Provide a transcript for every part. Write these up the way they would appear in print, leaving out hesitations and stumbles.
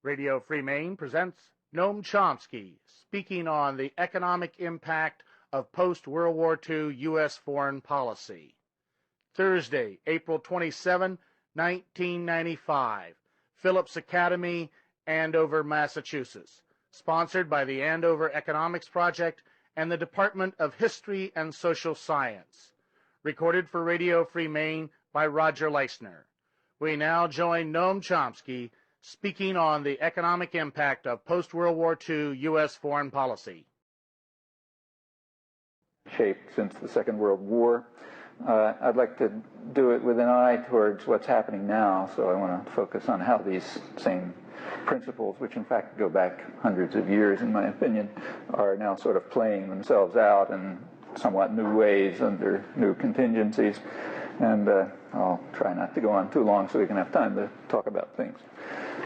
Radio Free Maine presents Noam Chomsky speaking on the economic impact of post-World War II U.S. foreign policy. Thursday, April 27, 1995, Phillips Academy, Andover, Massachusetts. Sponsored by the Andover Economics Project and the Department of History and Social Science. Recorded for Radio Free Maine by Roger Leisner. We now join Noam Chomsky speaking on the economic impact of post-World War II U.S. foreign policy. Shaped since the Second World War. I'd like to do it with an eye towards what's happening now, so I want to focus on how these same principles, which in fact go back hundreds of years in my opinion, are now sort of playing themselves out in somewhat new ways under new contingencies. And I'll try not to go on too long so we can have time to talk about things.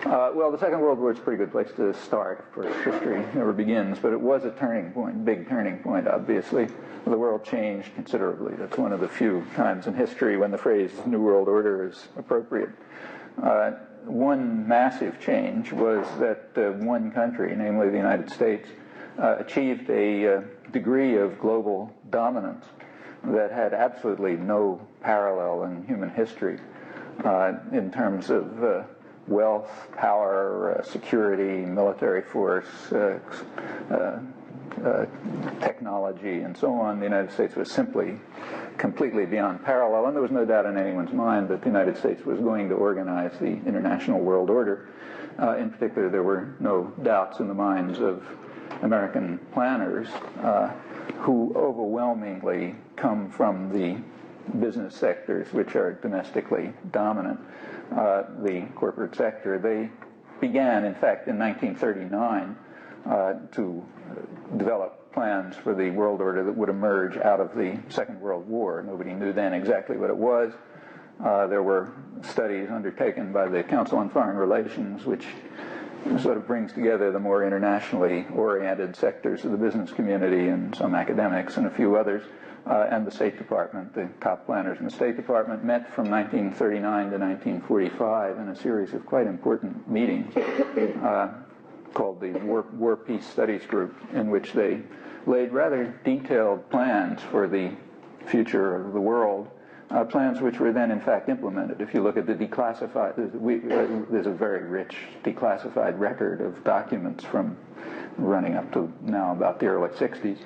Well, the Second World War is a pretty good place to start. Of course, history never begins, but it was a turning point, big turning point, obviously. The world changed considerably. That's one of the few times in history when the phrase New World Order is appropriate. One massive change was that one country, namely the United States, achieved a degree of global dominance that had absolutely no parallel in human history in terms of wealth, power, security, military force, technology, and so on. The United States was simply completely beyond parallel, and there was no doubt in anyone's mind that the United States was going to organize the international world order. In particular, there were no doubts in the minds of American planners who overwhelmingly come from the business sectors which are domestically dominant, the corporate sector. They began, in fact, in 1939 to develop plans for the world order that would emerge out of the Second World War. Nobody knew then exactly what it was. There were studies undertaken by the Council on Foreign Relations, which sort of brings together the more internationally oriented sectors of the business community and some academics and a few others, and the State Department. The top planners in the State Department met from 1939 to 1945 in a series of quite important meetings called the War Peace Studies Group, in which they laid rather detailed plans for the future of the world, plans which were then in fact implemented. If you look at the declassified, there's a very rich declassified record of documents from running up to now about the early 60s.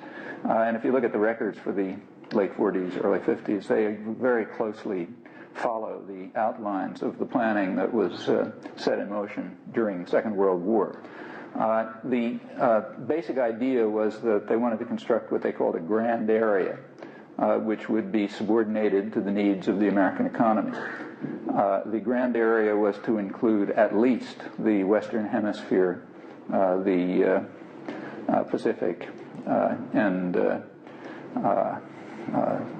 And if you look at the records for the late 40s, early 50s, they very closely follow the outlines of the planning that was set in motion during the Second World War. The basic idea was that they wanted to construct what they called a grand area, which would be subordinated to the needs of the American economy. The grand area was to include at least the Western Hemisphere, the Pacific, and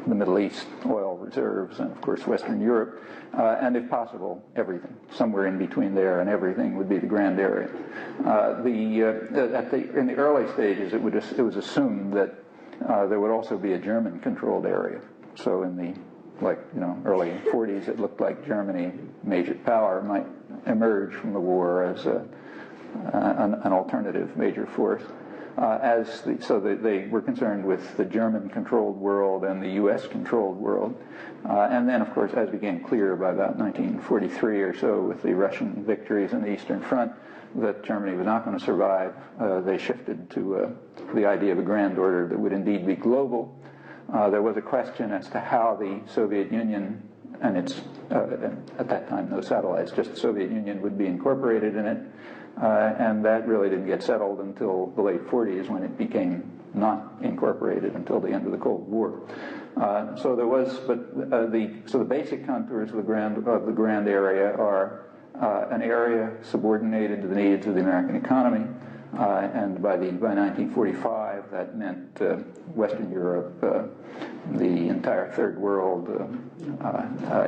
the Middle East oil reserves, and of course Western Europe, and if possible, everything. Somewhere in between there and everything would be the grand area. In the early stages, it was assumed that there would also be a German-controlled area. So in the early 40s, it looked like Germany, major power, might emerge from the war as an alternative major force. So they were concerned with the German-controlled world and the U.S.-controlled world. And then, of course, as became clear by about 1943 or so with the Russian victories in the Eastern Front, that Germany was not going to survive, they shifted to the idea of a grand order that would indeed be global. There was a question as to how the Soviet Union and its, at that time, no satellites, just the Soviet Union would be incorporated in it. And that really didn't get settled until the late 40s, when it became not incorporated until the end of the Cold War. So the basic contours of the grand area are an area subordinated to the needs of the American economy, and by 1945 that meant Western Europe, the entire Third World,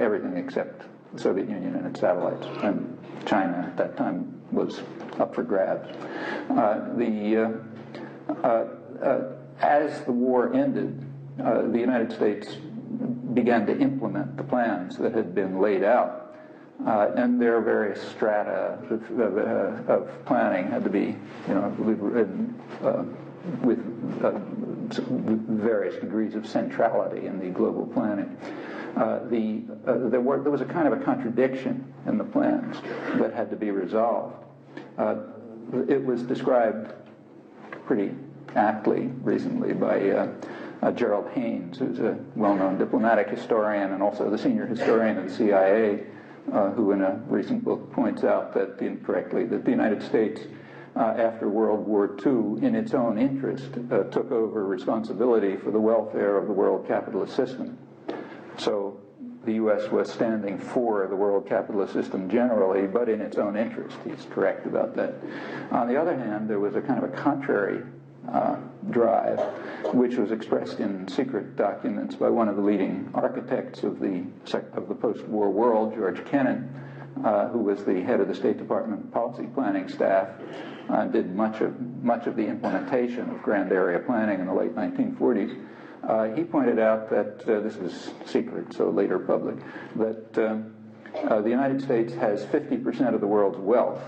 everything except the Soviet Union and its satellites, and China at that time was up for grabs. As the war ended, the United States began to implement the plans that had been laid out And there are various strata of planning had to be, with various degrees of centrality in the global planning. There was a kind of a contradiction in the plans that had to be resolved. It was described pretty aptly recently by Gerald Haynes, who's a well-known diplomatic historian and also the senior historian of the CIA, who in a recent book points out that, incorrectly, that the United States, after World War II, in its own interest, took over responsibility for the welfare of the world capitalist system. So the U.S. was standing for the world capitalist system generally, but in its own interest. He's correct about that. On the other hand, there was a kind of a contrary drive, which was expressed in secret documents by one of the leading architects of the post-war world, George Kennan, who was the head of the State Department policy planning staff, did much of the implementation of grand area planning in the late 1940s. He pointed out that, this is secret, so later public, that the United States has 50% of the world's wealth,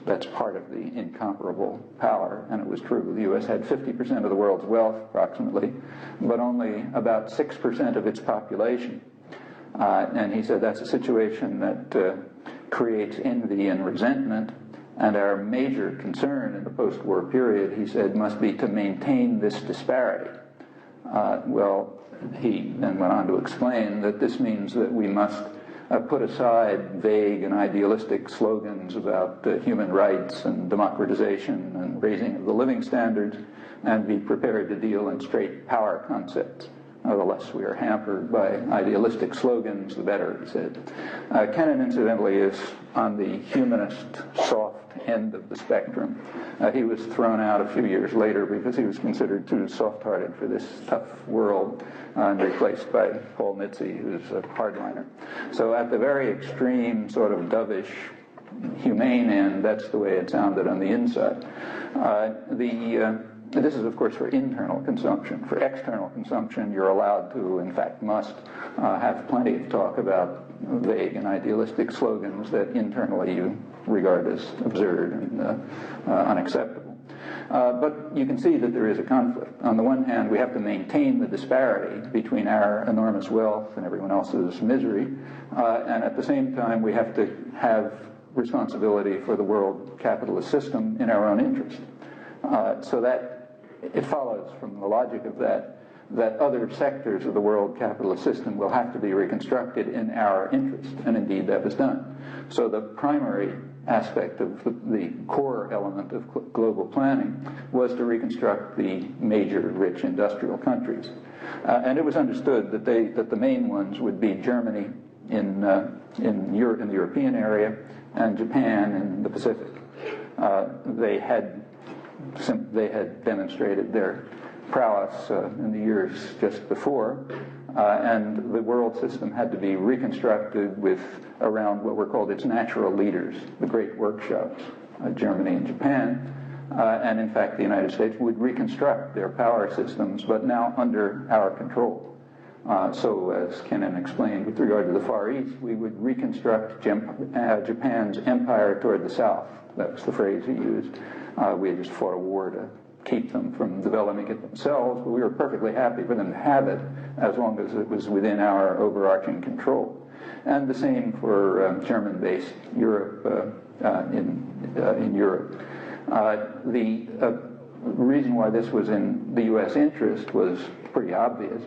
that's part of the incomparable power, and it was true. The U.S. had 50% of the world's wealth, approximately, but only about 6% of its population. And he said that's a situation that creates envy and resentment, and our major concern in the post-war period, he said, must be to maintain this disparity. Well, he then went on to explain that this means that we must put aside vague and idealistic slogans about human rights and democratization and raising of the living standards, and be prepared to deal in straight power concepts. The less we are hampered by idealistic slogans, the better, he said. Kennan, incidentally, is on the humanist soft end of the spectrum. He was thrown out a few years later because he was considered too soft-hearted for this tough world, and replaced by Paul Nitze, who's a hardliner. So at the very extreme, sort of dovish, humane end, that's the way it sounded on the inside. This is, of course, for internal consumption. For external consumption, you're allowed to, in fact must, have plenty of talk about vague and idealistic slogans that internally you regard as absurd and unacceptable. But you can see that there is a conflict. On the one hand, we have to maintain the disparity between our enormous wealth and everyone else's misery, and at the same time, we have to have responsibility for the world capitalist system in our own interest. So that it follows from the logic of that other sectors of the world capitalist system will have to be reconstructed in our interest, and indeed that was done. So the primary aspect of the core element of global planning was to reconstruct the major rich industrial countries. And it was understood that the main ones would be Germany in the European area and Japan in the Pacific. They had demonstrated their prowess in the years just before, and the world system had to be reconstructed around what were called its natural leaders, the great workshops, Germany and Japan, and in fact the United States would reconstruct their power systems, but now under our control. So as Kennan explained, with regard to the Far East, we would reconstruct Japan's empire toward the south. That was the phrase he used. We had just fought a war to keep them from developing it themselves, but we were perfectly happy for them to have it as long as it was within our overarching control. And the same for German-based Europe, in Europe. The reason why this was in the U.S. interest was pretty obvious.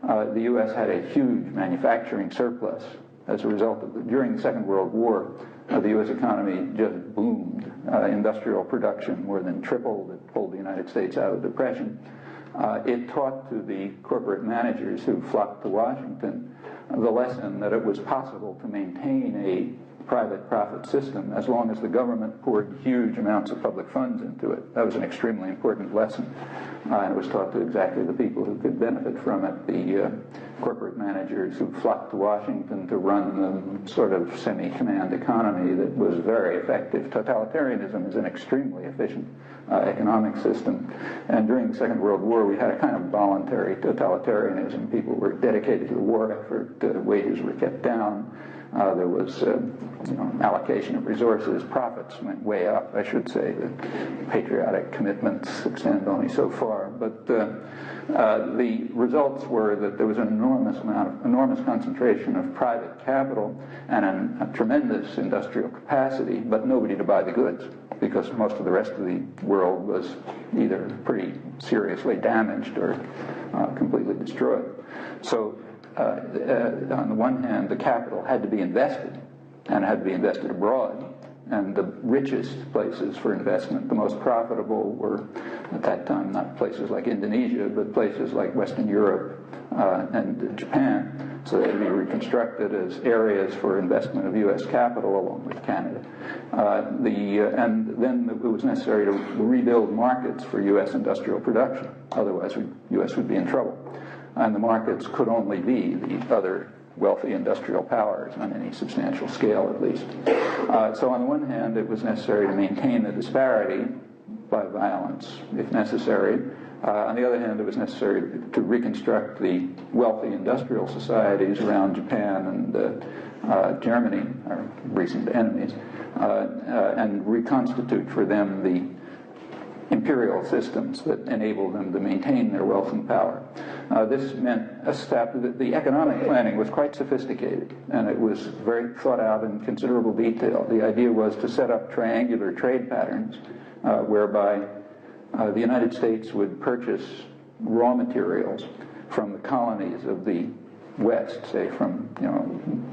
The U.S. had a huge manufacturing surplus as a result of during the Second World War. The U.S. economy just boomed. Industrial production more than tripled. It pulled the United States out of the Depression. It taught to the corporate managers who flocked to Washington the lesson that it was possible to maintain a private profit system as long as the government poured huge amounts of public funds into it. That was an extremely important lesson. And it was taught to exactly the people who could benefit from it, the corporate managers who flocked to Washington to run the sort of semi-command economy that was very effective. Totalitarianism is an extremely efficient economic system. And during the Second World War, we had a kind of voluntary totalitarianism. People were dedicated to the war effort, wages were kept down, There was allocation of resources. Profits went way up, I should say. The patriotic commitments extend only so far. But the results were that there was an enormous concentration of private capital and a tremendous industrial capacity, but nobody to buy the goods, because most of the rest of the world was either pretty seriously damaged or completely destroyed. So on the one hand, the capital had to be invested, and had to be invested abroad. And the richest places for investment, the most profitable, were at that time not places like Indonesia, but places like Western Europe and Japan. So they had to be reconstructed as areas for investment of U.S. capital, along with Canada. And then it was necessary to rebuild markets for U.S. industrial production. Otherwise, the U.S. would be in trouble. And the markets could only be the other wealthy industrial powers on any substantial scale, at least. So on the one hand, it was necessary to maintain the disparity by violence, if necessary. On the other hand, it was necessary to reconstruct the wealthy industrial societies around Japan and Germany, our recent enemies, and reconstitute for them the imperial systems that enabled them to maintain their wealth and power. This meant that the economic planning was quite sophisticated, and it was very thought out in considerable detail. The idea was to set up triangular trade patterns whereby the United States would purchase raw materials from the colonies of the West, say from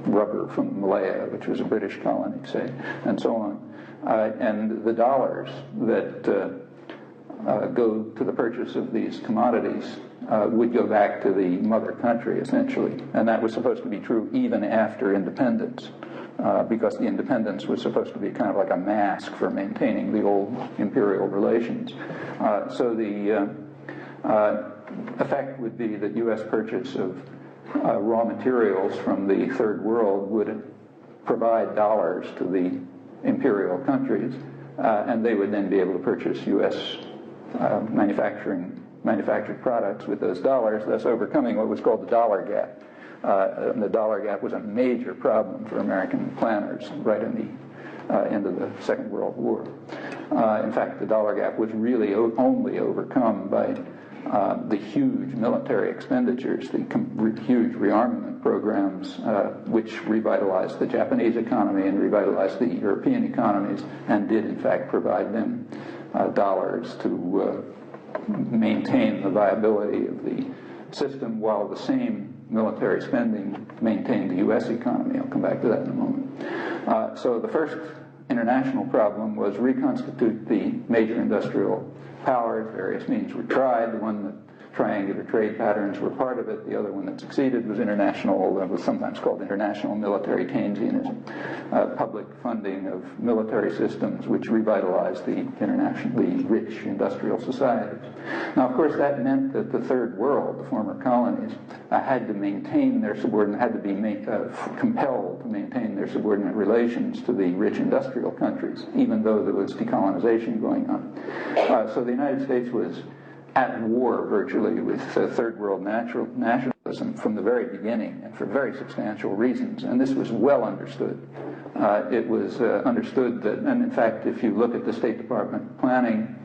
rubber from Malaya, which was a British colony, say, and so on, and the dollars that go to the purchase of these commodities would go back to the mother country, essentially. And that was supposed to be true even after independence, because the independence was supposed to be kind of like a mask for maintaining the old imperial relations. So the effect would be that U.S. purchase of raw materials from the Third World would provide dollars to the imperial countries, and they would then be able to purchase U.S. manufactured products with those dollars, thus overcoming what was called the dollar gap. And the dollar gap was a major problem for American planners right in the end of the Second World War. In fact, the dollar gap was really only overcome by the huge military expenditures, the huge rearmament programs, which revitalized the Japanese economy and revitalized the European economies, and did in fact provide them dollars to maintain the viability of the system, while the same military spending maintained the U.S. economy. I'll come back to that in a moment. So the first international problem was reconstitute the major industrial powers. Various means were tried. The one that triangular trade patterns were part of it. The other one that succeeded was was sometimes called international military Keynesianism, public funding of military systems which revitalized the rich industrial societies. Now, of course, that meant that the Third World, the former colonies, had to maintain their subordinate, had to be compelled to maintain their subordinate relations to the rich industrial countries, even though there was decolonization going on. So the United States was at war virtually with Third World nationalism from the very beginning, and for very substantial reasons, and this was well understood. It was understood that, and in fact, if you look at the State Department planning,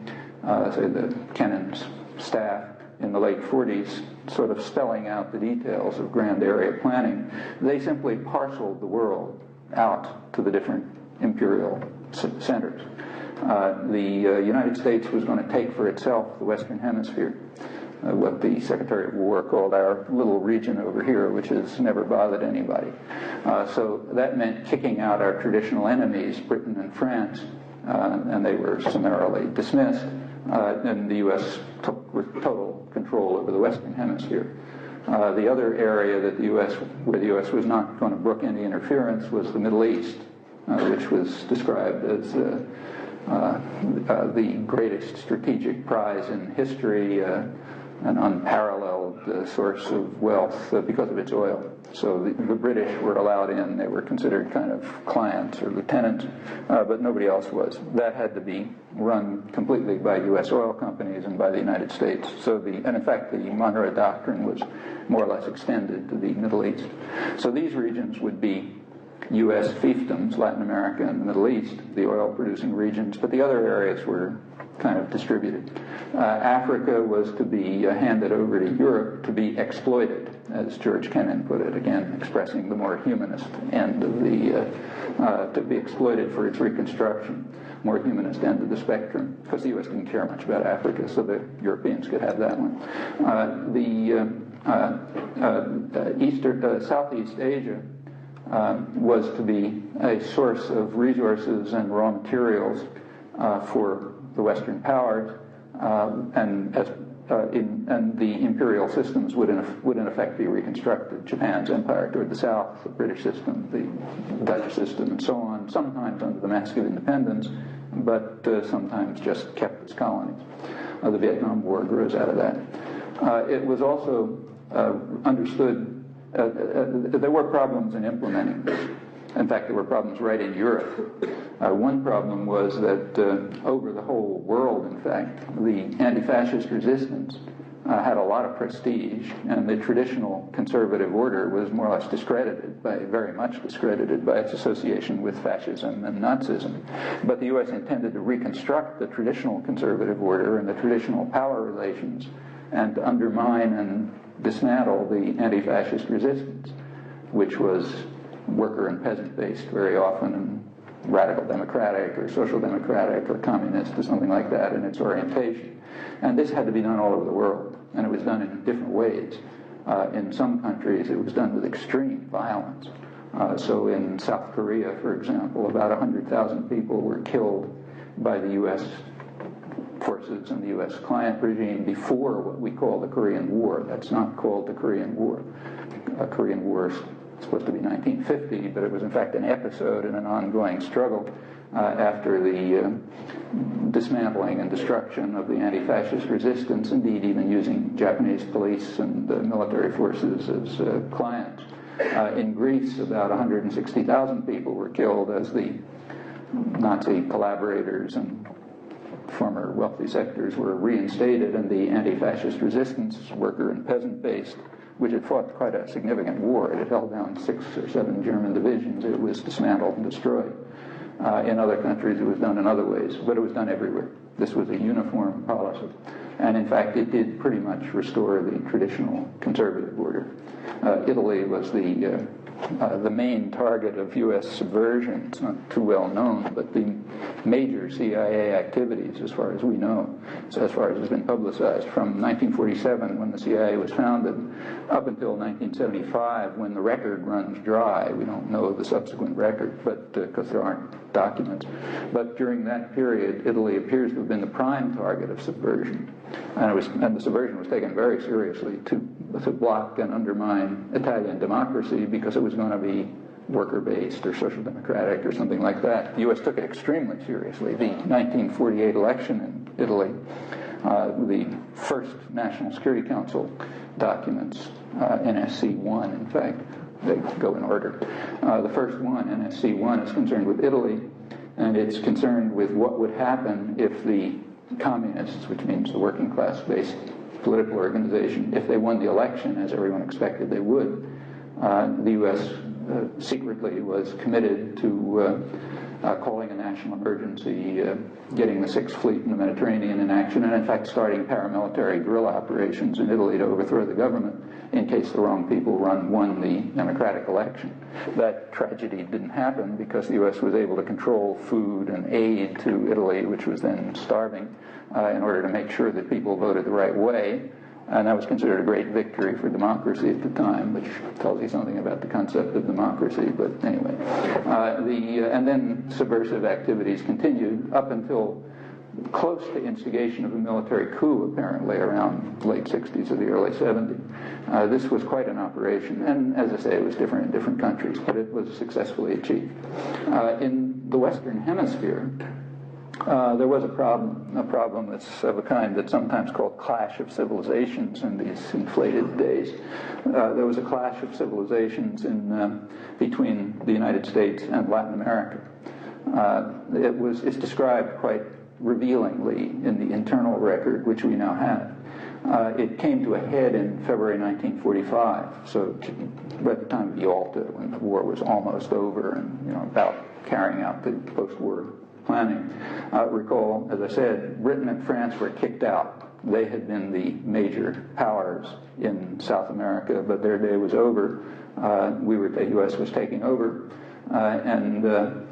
say the Kennan's staff in the late 40s, sort of spelling out the details of grand area planning, they simply parceled the world out to the different imperial centers. The United States was going to take for itself the Western Hemisphere, what the Secretary of War called our little region over here, which has never bothered anybody. So that meant kicking out our traditional enemies, Britain and France, and they were summarily dismissed, and the U.S. took total control over the Western Hemisphere. The other area that where the U.S. was not going to brook any interference was the Middle East, which was described as the greatest strategic prize in history, an unparalleled source of wealth because of its oil. So the British were allowed in. They were considered kind of clients or lieutenants, but nobody else was. That had to be run completely by U.S. oil companies and by the United States. And in fact, the Monroe Doctrine was more or less extended to the Middle East. So these regions would be U.S. fiefdoms, Latin America and the Middle East, the oil-producing regions, but the other areas were kind of distributed. Africa was to be handed over to Europe to be exploited, as George Kennan put it, again expressing the more humanist end of the, to be exploited for its reconstruction, more humanist end of the spectrum, because the U.S. didn't care much about Africa, so the Europeans could have that one. Southeast Asia was to be a source of resources and raw materials for the Western powers, and the imperial systems would in effect be reconstructed. Japan's empire toward the south, the British system, the Dutch system, and so on, sometimes under the mask of independence, but sometimes just kept as colonies. The Vietnam War grows out of that. It was also understood there were problems in implementing this. In fact, there were problems right in Europe. One problem was that over the whole world, in fact, the anti-fascist resistance had a lot of prestige, and the traditional conservative order was more or less discredited, very much discredited by its association with fascism and Nazism. But the U.S. intended to reconstruct the traditional conservative order and the traditional power relations and to undermine and dismantle the anti-fascist resistance, which was worker and peasant based very often, and radical democratic or social democratic or communist or something like that in its orientation. And this had to be done all over the world, and it was done in different ways. In some countries it was done with extreme violence. So in South Korea, for example, about 100,000 people were killed by the U.S. forces and the U.S. client regime before what we call the Korean War. That's not called the Korean War. Korean War is supposed to be 1950, but it was in fact an episode in an ongoing struggle after the dismantling and destruction of the anti-fascist resistance, indeed even using Japanese police and military forces as clients. In Greece, about 160,000 people were killed as the Nazi collaborators and former wealthy sectors were reinstated, and the anti-fascist resistance, worker and peasant-based, which had fought quite a significant war. It had held down 6 or 7 German divisions. It was dismantled and destroyed. In other countries, it was done in other ways, but it was done everywhere. This was a uniform policy. And in fact, it did pretty much restore the traditional conservative order. Italy was the main target of U.S. subversion. It's not too well known, but the major CIA activities, as far as we know, as far as has been publicized, from 1947, when the CIA was founded, up until 1975, when the record runs dry. We don't know the subsequent record, but because there aren't documents. But during that period, Italy appears to have been the prime target of subversion, and the subversion was taken very seriously to block and undermine Italian democracy, because it was going to be worker-based or social democratic or something like that. The U.S. took it extremely seriously. The 1948 election in Italy, the first National Security Council documents, NSC-1, in fact, they go in order. The first one, NSC-1, is concerned with Italy, and it's concerned with what would happen if the communists, which means the working class-based political organization, if they won the election, as everyone expected they would. The U.S. Secretly was committed to calling a national emergency, getting the Sixth Fleet in the Mediterranean in action, and in fact starting paramilitary guerrilla operations in Italy to overthrow the government in case the wrong people won the democratic election. That tragedy didn't happen because the U.S. was able to control food and aid to Italy, which was then starving, in order to make sure that people voted the right way. And that was considered a great victory for democracy at the time, which tells you something about the concept of democracy. But anyway, and then subversive activities continued up until close to instigation of a military coup, apparently, around the late 60s or the early 70s. This was quite an operation, and as I say, it was different in different countries, but it was successfully achieved. In the Western Hemisphere, there was a problem that's of a kind that's sometimes called clash of civilizations in these inflated days. There was a clash of civilizations between the United States and Latin America. It's described quite revealingly in the internal record, which we now have. It came to a head in February 1945. So by the time of Yalta, when the war was almost over and about carrying out the post-war planning, recall, as I said, Britain and France were kicked out. They had been the major powers in South America, but their day was over. The U.S. was taking over, and the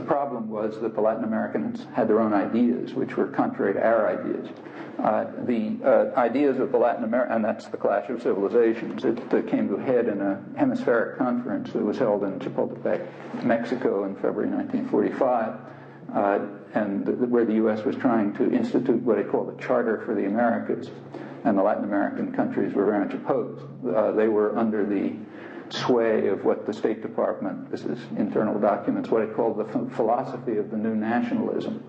problem was that the Latin Americans had their own ideas, which were contrary to our ideas. The ideas of the Latin American, and that's the clash of civilizations. It came to a head in a hemispheric conference that was held in Chapultepec, Mexico, in February 1945, and where the U.S. was trying to institute what it called a Charter for the Americas, and the Latin American countries were very much opposed. They were under the sway of what the State Department, this is internal documents, what it called the philosophy of the new nationalism,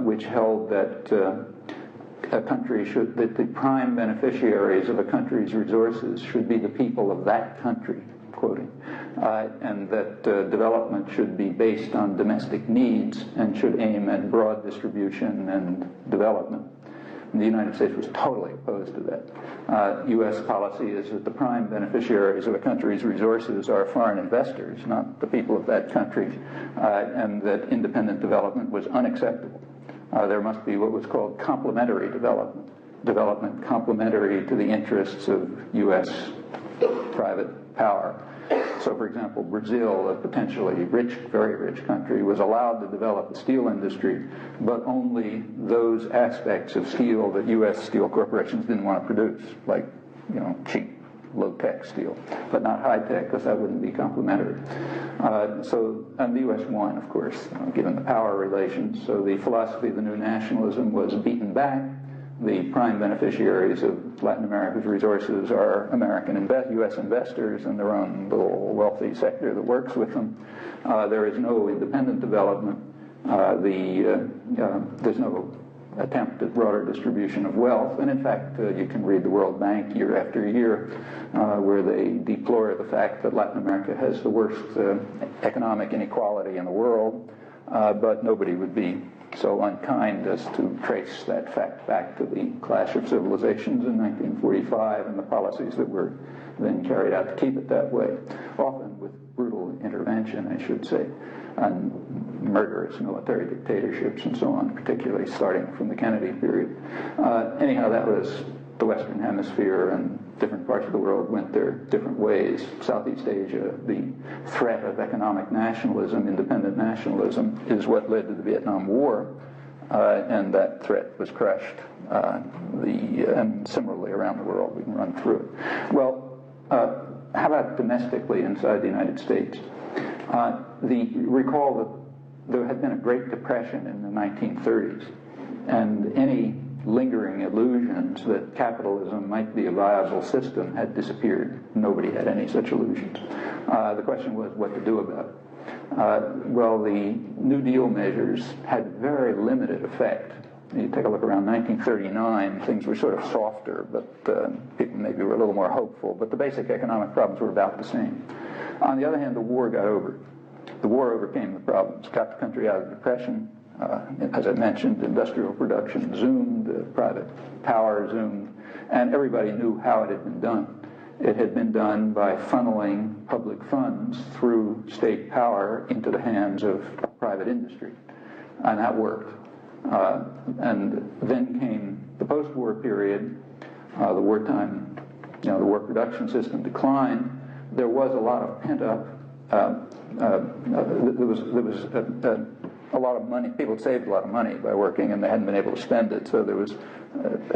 which held that that the prime beneficiaries of a country's resources should be the people of that country, quoting, and that development should be based on domestic needs and should aim at broad distribution and development. And the United States was totally opposed to that. U.S. policy is that the prime beneficiaries of a country's resources are foreign investors, not the people of that country, and that independent development was unacceptable. There must be what was called complementary development complementary to the interests of U.S. private power. So, for example, Brazil, a potentially rich, very rich country, was allowed to develop the steel industry, but only those aspects of steel that U.S. steel corporations didn't want to produce, like, cheap, low-tech steel, but not high-tech, because that wouldn't be complementary. And the U.S. won, of course, given the power relations. So the philosophy of the new nationalism was beaten back. The prime beneficiaries of Latin America's resources are American U.S. investors and their own little wealthy sector that works with them. There is no independent development. There's no attempt at broader distribution of wealth. And in fact, you can read the World Bank year after year where they deplore the fact that Latin America has the worst economic inequality in the world, but nobody would be so unkind as to trace that fact back to the clash of civilizations in 1945 and the policies that were then carried out to keep it that way, often with brutal intervention, I should say, and murderous military dictatorships and so on, particularly starting from the Kennedy period. Anyhow, that was the Western Hemisphere, and different parts of the world went their different ways. Southeast Asia, the threat of economic nationalism, independent nationalism, is what led to the Vietnam War, and that threat was crushed. And similarly around the world, we can run through it. Well, how about domestically inside the United States? Recall that there had been a Great Depression in the 1930s, and any lingering illusions that capitalism might be a viable system had disappeared. Nobody had any such illusions. The question was what to do about it. Well, the New Deal measures had very limited effect. You take a look around 1939, things were sort of softer, but people maybe were a little more hopeful, but the basic economic problems were about the same. On the other hand, the war got over. The war overcame the problems, got the country out of depression. As I mentioned, industrial production zoomed, private power zoomed, and everybody knew how it had been done. It had been done by funneling public funds through state power into the hands of private industry, and that worked. And then came the post-war period, the wartime, the war production system declined. There was a lot of pent-up, there was a lot of money. People had saved a lot of money by working, and they hadn't been able to spend it. So it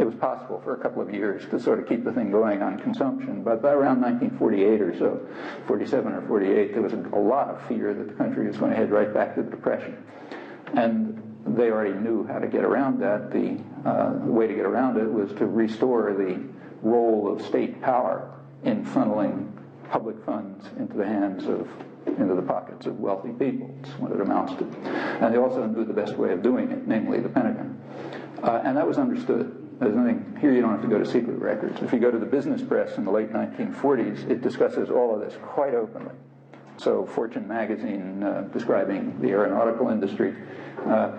was possible for a couple of years to sort of keep the thing going on consumption. But by around 1948 or so, 47 or 48, there was a lot of fear that the country was going to head right back to the Depression. And they already knew how to get around that. The way to get around it was to restore the role of state power in funneling public funds into the pockets of wealthy people. That's what it amounts to. And they also knew the best way of doing it, namely the Pentagon. And that was understood. There's nothing here, you don't have to go to secret records. If you go to the business press in the late 1940s, it discusses all of this quite openly. So Fortune magazine, describing the aeronautical industry,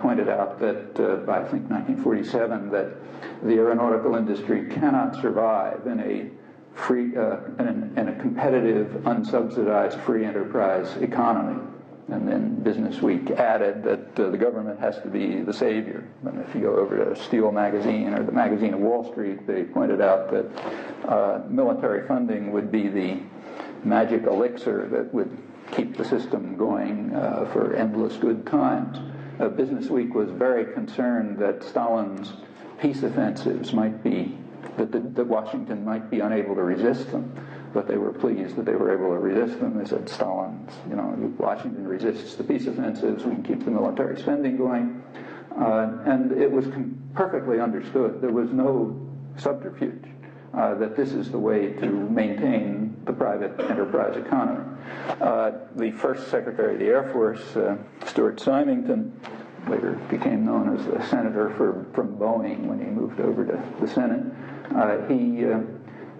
pointed out that by, I think, 1947, that the aeronautical industry cannot survive in a free, in a competitive, unsubsidized, free enterprise economy. And then Business Week added that the government has to be the savior. And if you go over to Steel magazine or the Magazine of Wall Street, they pointed out that military funding would be the magic elixir that would keep the system going for endless good times. Business Week was very concerned that Stalin's peace offensives might be, that Washington might be unable to resist them. But they were pleased that they were able to resist them. They said, Stalin's, Washington resists the peace offensives, we can keep the military spending going. And it was perfectly understood. There was no subterfuge that this is the way to maintain the private enterprise economy. The first Secretary of the Air Force, Stuart Symington, later became known as the senator from Boeing when he moved over to the Senate, he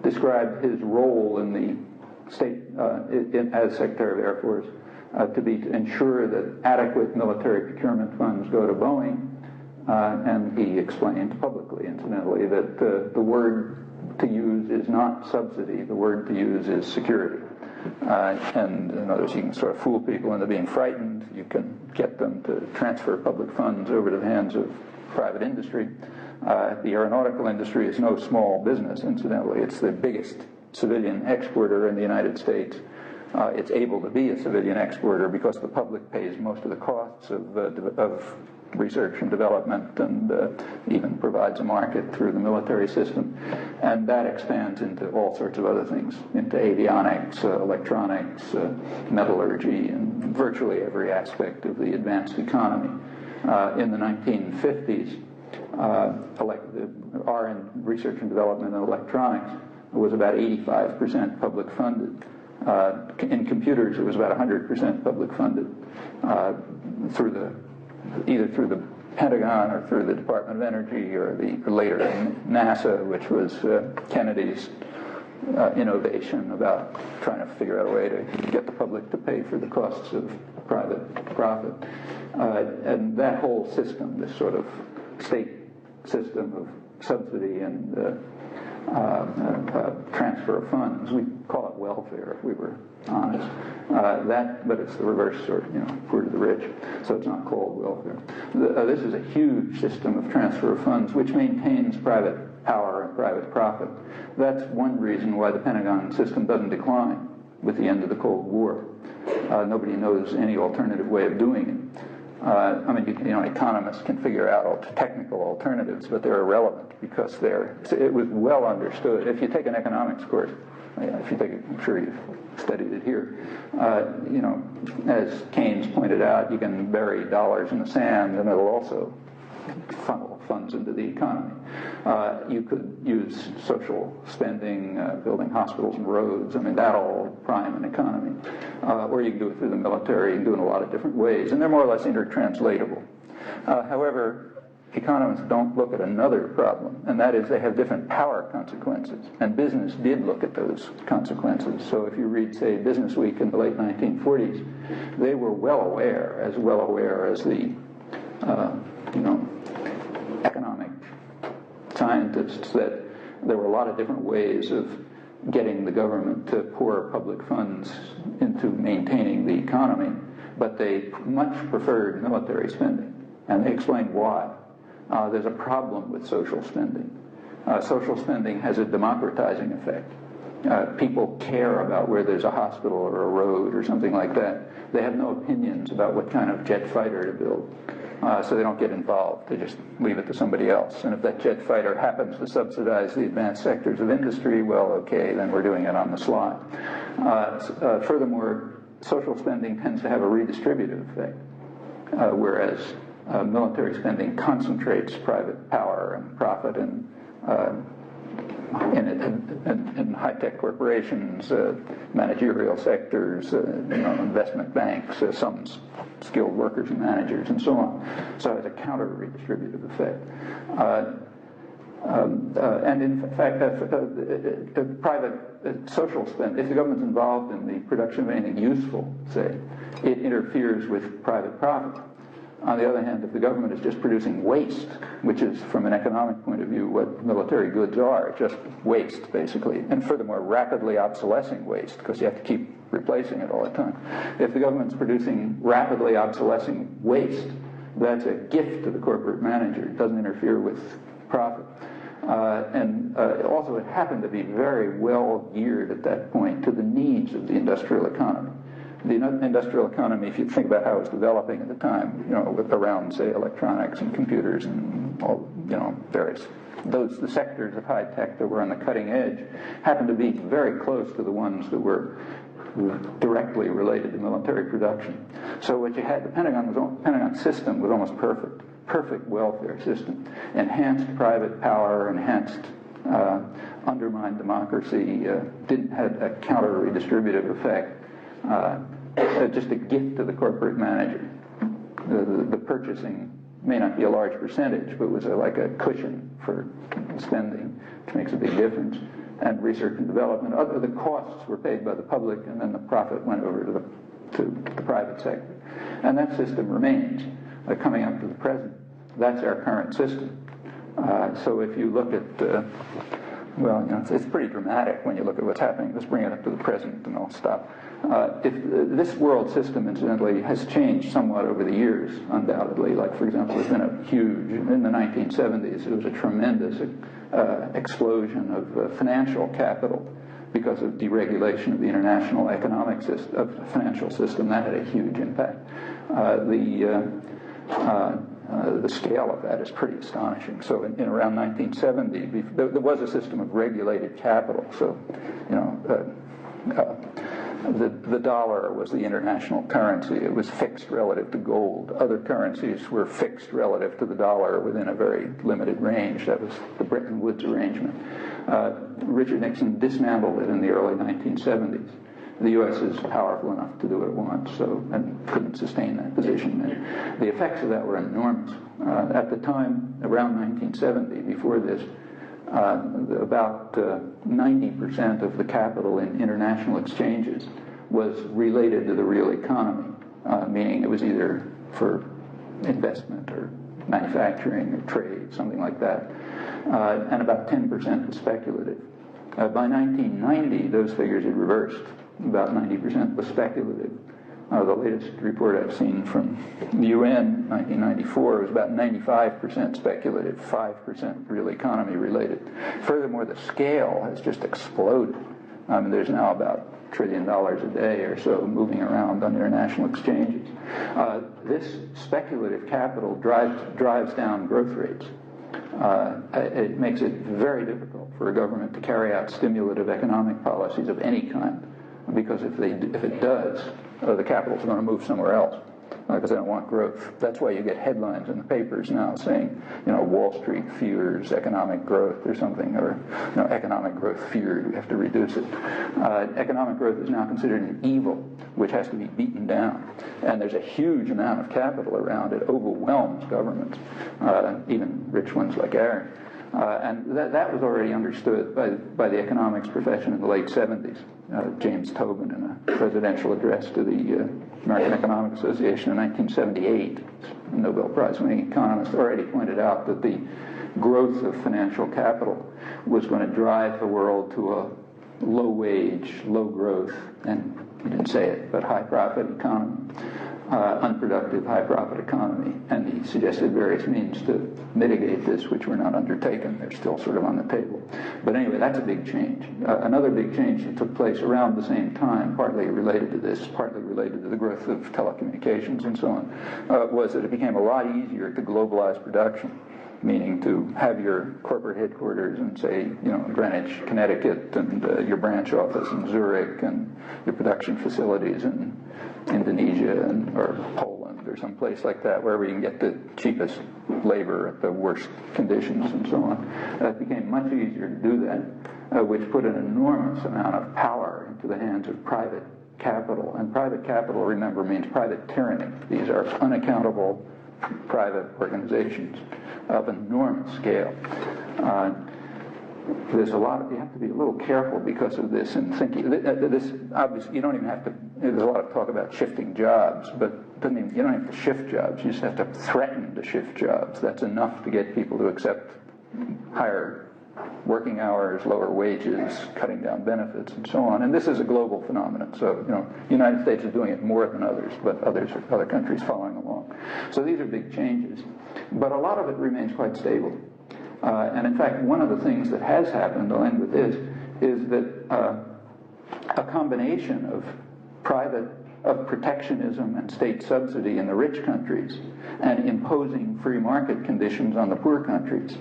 described his role in the state as Secretary of the Air Force to be to ensure that adequate military procurement funds go to Boeing, and he explained publicly, incidentally, that the word to use is not subsidy, the word to use is security. And in other words, you can sort of fool people into being frightened, you can get them to transfer public funds over to the hands of private industry. The aeronautical industry is no small business, incidentally. It's the biggest civilian exporter in the United States. It's able to be a civilian exporter because the public pays most of the costs of research and development, and even provides a market through the military system. And that expands into all sorts of other things, into avionics, electronics, metallurgy, and virtually every aspect of the advanced economy. In the 1950s, research and development in electronics was about 85% public funded. In computers, it was about 100% public funded either through the Pentagon or through the Department of Energy or later NASA, which was Kennedy's innovation about trying to figure out a way to get the public to pay for the costs of private profit. And that whole system, this sort of state system of subsidy and transfer of funds, we call it welfare if we were honest. But it's the reverse sort, poor to the rich, so it's not called welfare. This is a huge system of transfer of funds which maintains private power and private profit. That's one reason why the Pentagon system doesn't decline with the end of the Cold War. Nobody knows any alternative way of doing it. Economists can figure out technical alternatives, but they're irrelevant because it was well understood. If you take an economics course, I'm sure you've studied it here, as Keynes pointed out, you can bury dollars in the sand and it'll also funnel funds into the economy. You could use social spending, building hospitals and roads. That'll prime an economy. Or you can do it through the military. You can do it in a lot of different ways. And they're more or less intertranslatable. However, economists don't look at another problem, and that is they have different power consequences. And business did look at those consequences. So if you read, say, Business Week in the late 1940s, they were well aware as the economic scientists, that there were a lot of different ways of getting the government to pour public funds into maintaining the economy, but they much preferred military spending, and they explained why. There's a problem with social spending. Social spending has a democratizing effect. People care about where there's a hospital or a road or something like that. They have no opinions about what kind of jet fighter to build. So they don't get involved. They just leave it to somebody else. And if that jet fighter happens to subsidize the advanced sectors of industry, well, okay, then we're doing it on the sly. Furthermore, social spending tends to have a redistributive effect, whereas military spending concentrates private power and profit in high-tech corporations, managerial sectors, investment banks, some skilled workers and managers, and so on. So it has a counter-redistributive effect. And in fact, private social spend, if the government's involved in the production of anything useful, say, it interferes with private profit. On the other hand, if the government is just producing waste, which is, from an economic point of view, what military goods are, just waste, basically, and furthermore, rapidly obsolescing waste, because you have to keep replacing it all the time. If the government's producing rapidly obsolescing waste, that's a gift to the corporate manager. It doesn't interfere with profit. Also, it happened to be very well geared at that point to the needs of the industrial economy. The industrial economy, if you think about how it was developing at the time, around, say, electronics and computers and all, various, the sectors of high tech that were on the cutting edge, happened to be very close to the ones that were directly related to military production. So what you had, the Pentagon system was almost perfect welfare system. Enhanced private power, enhanced undermined democracy, had a counter-redistributive effect. Just a gift to the corporate manager. The purchasing may not be a large percentage, but was like a cushion for spending, which makes a big difference. And research and development, the costs were paid by the public, and then the profit went over to the private sector. And that system remains, coming up to the present. That's our current system. So if you look at, it's pretty dramatic when you look at what's happening. Let's bring it up to the present, and I'll stop. This world system, incidentally, has changed somewhat over the years, undoubtedly. Like, for example, there's been a huge, in the 1970s, there was a tremendous explosion of financial capital because of deregulation of the international economic system, of the financial system. That had a huge impact. The scale of that is pretty astonishing. So in around 1970, there was a system of regulated capital. So, the dollar was the international currency. It was fixed relative to gold. Other currencies were fixed relative to the dollar within a very limited range. That was the Bretton Woods arrangement. Richard Nixon dismantled it in the early 1970s. The U.S. is powerful enough to do what it wants, and couldn't sustain that position. And the effects of that were enormous. At the time, around 1970, before this, about 90% of the capital in international exchanges was related to the real economy, meaning it was either for investment or manufacturing or trade, something like that, and about 10% was speculative. By 1990, those figures had reversed. About 90% was speculative. The latest report I've seen from the UN, 1994, was about 95% speculative, 5% real economy related. Furthermore, the scale has just exploded. There's now about $1 trillion a day or so moving around on international exchanges. This speculative capital drives down growth rates. It makes it very difficult for a government to carry out stimulative economic policies of any kind, because if it does, the capital's going to move somewhere else, because they don't want growth. That's why you get headlines in the papers now saying, Wall Street fears economic growth or something, or economic growth feared, we have to reduce it. Economic growth is now considered an evil which has to be beaten down, and there's a huge amount of capital around. It overwhelms governments, even rich ones like ours. And that was already understood by the economics profession in the late 70s. James Tobin, in a presidential address to the American Economic Association in 1978, a Nobel Prize-winning economist, already pointed out that the growth of financial capital was going to drive the world to a low-wage, low-growth, and he didn't say it, but high-profit economy. Unproductive, high-profit economy, and he suggested various means to mitigate this, which were not undertaken. They're still sort of on the table. But anyway, that's a big change. Another big change that took place around the same time, partly related to this, partly related to the growth of telecommunications and so on, was that it became a lot easier to globalize production, meaning to have your corporate headquarters in, say, Greenwich, Connecticut, and your branch office in Zurich, and your production facilities in Indonesia or Poland or some place like that, wherever you can get the cheapest labor at the worst conditions and so on. It became much easier to do that, which put an enormous amount of power into the hands of private capital. And private capital, remember, means private tyranny. These are unaccountable private organizations of enormous scale. There's a lot of, you have to be a little careful because of this and thinking, this obviously, you don't even have to, there's a lot of talk about shifting jobs, but you don't have to shift jobs, you just have to threaten to shift jobs. That's enough to get people to accept higher working hours, lower wages, cutting down benefits, and so on. And this is a global phenomenon. So, the United States is doing it more than others, but other countries following along. So these are big changes. But a lot of it remains quite stable. And in fact, one of the things that has happened, I'll end with this, is that a combination of protectionism and state subsidy in the rich countries and imposing free market conditions on the poor countries,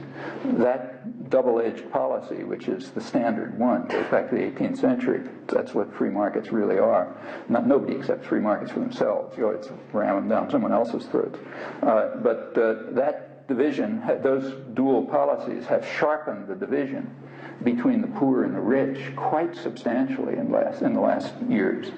that double-edged policy, which is the standard one, goes back to the 18th century. That's what free markets really are. Nobody accepts free markets for themselves. You always ram them down someone else's throat. But that division, those dual policies have sharpened the division between the poor and the rich quite substantially in the last years.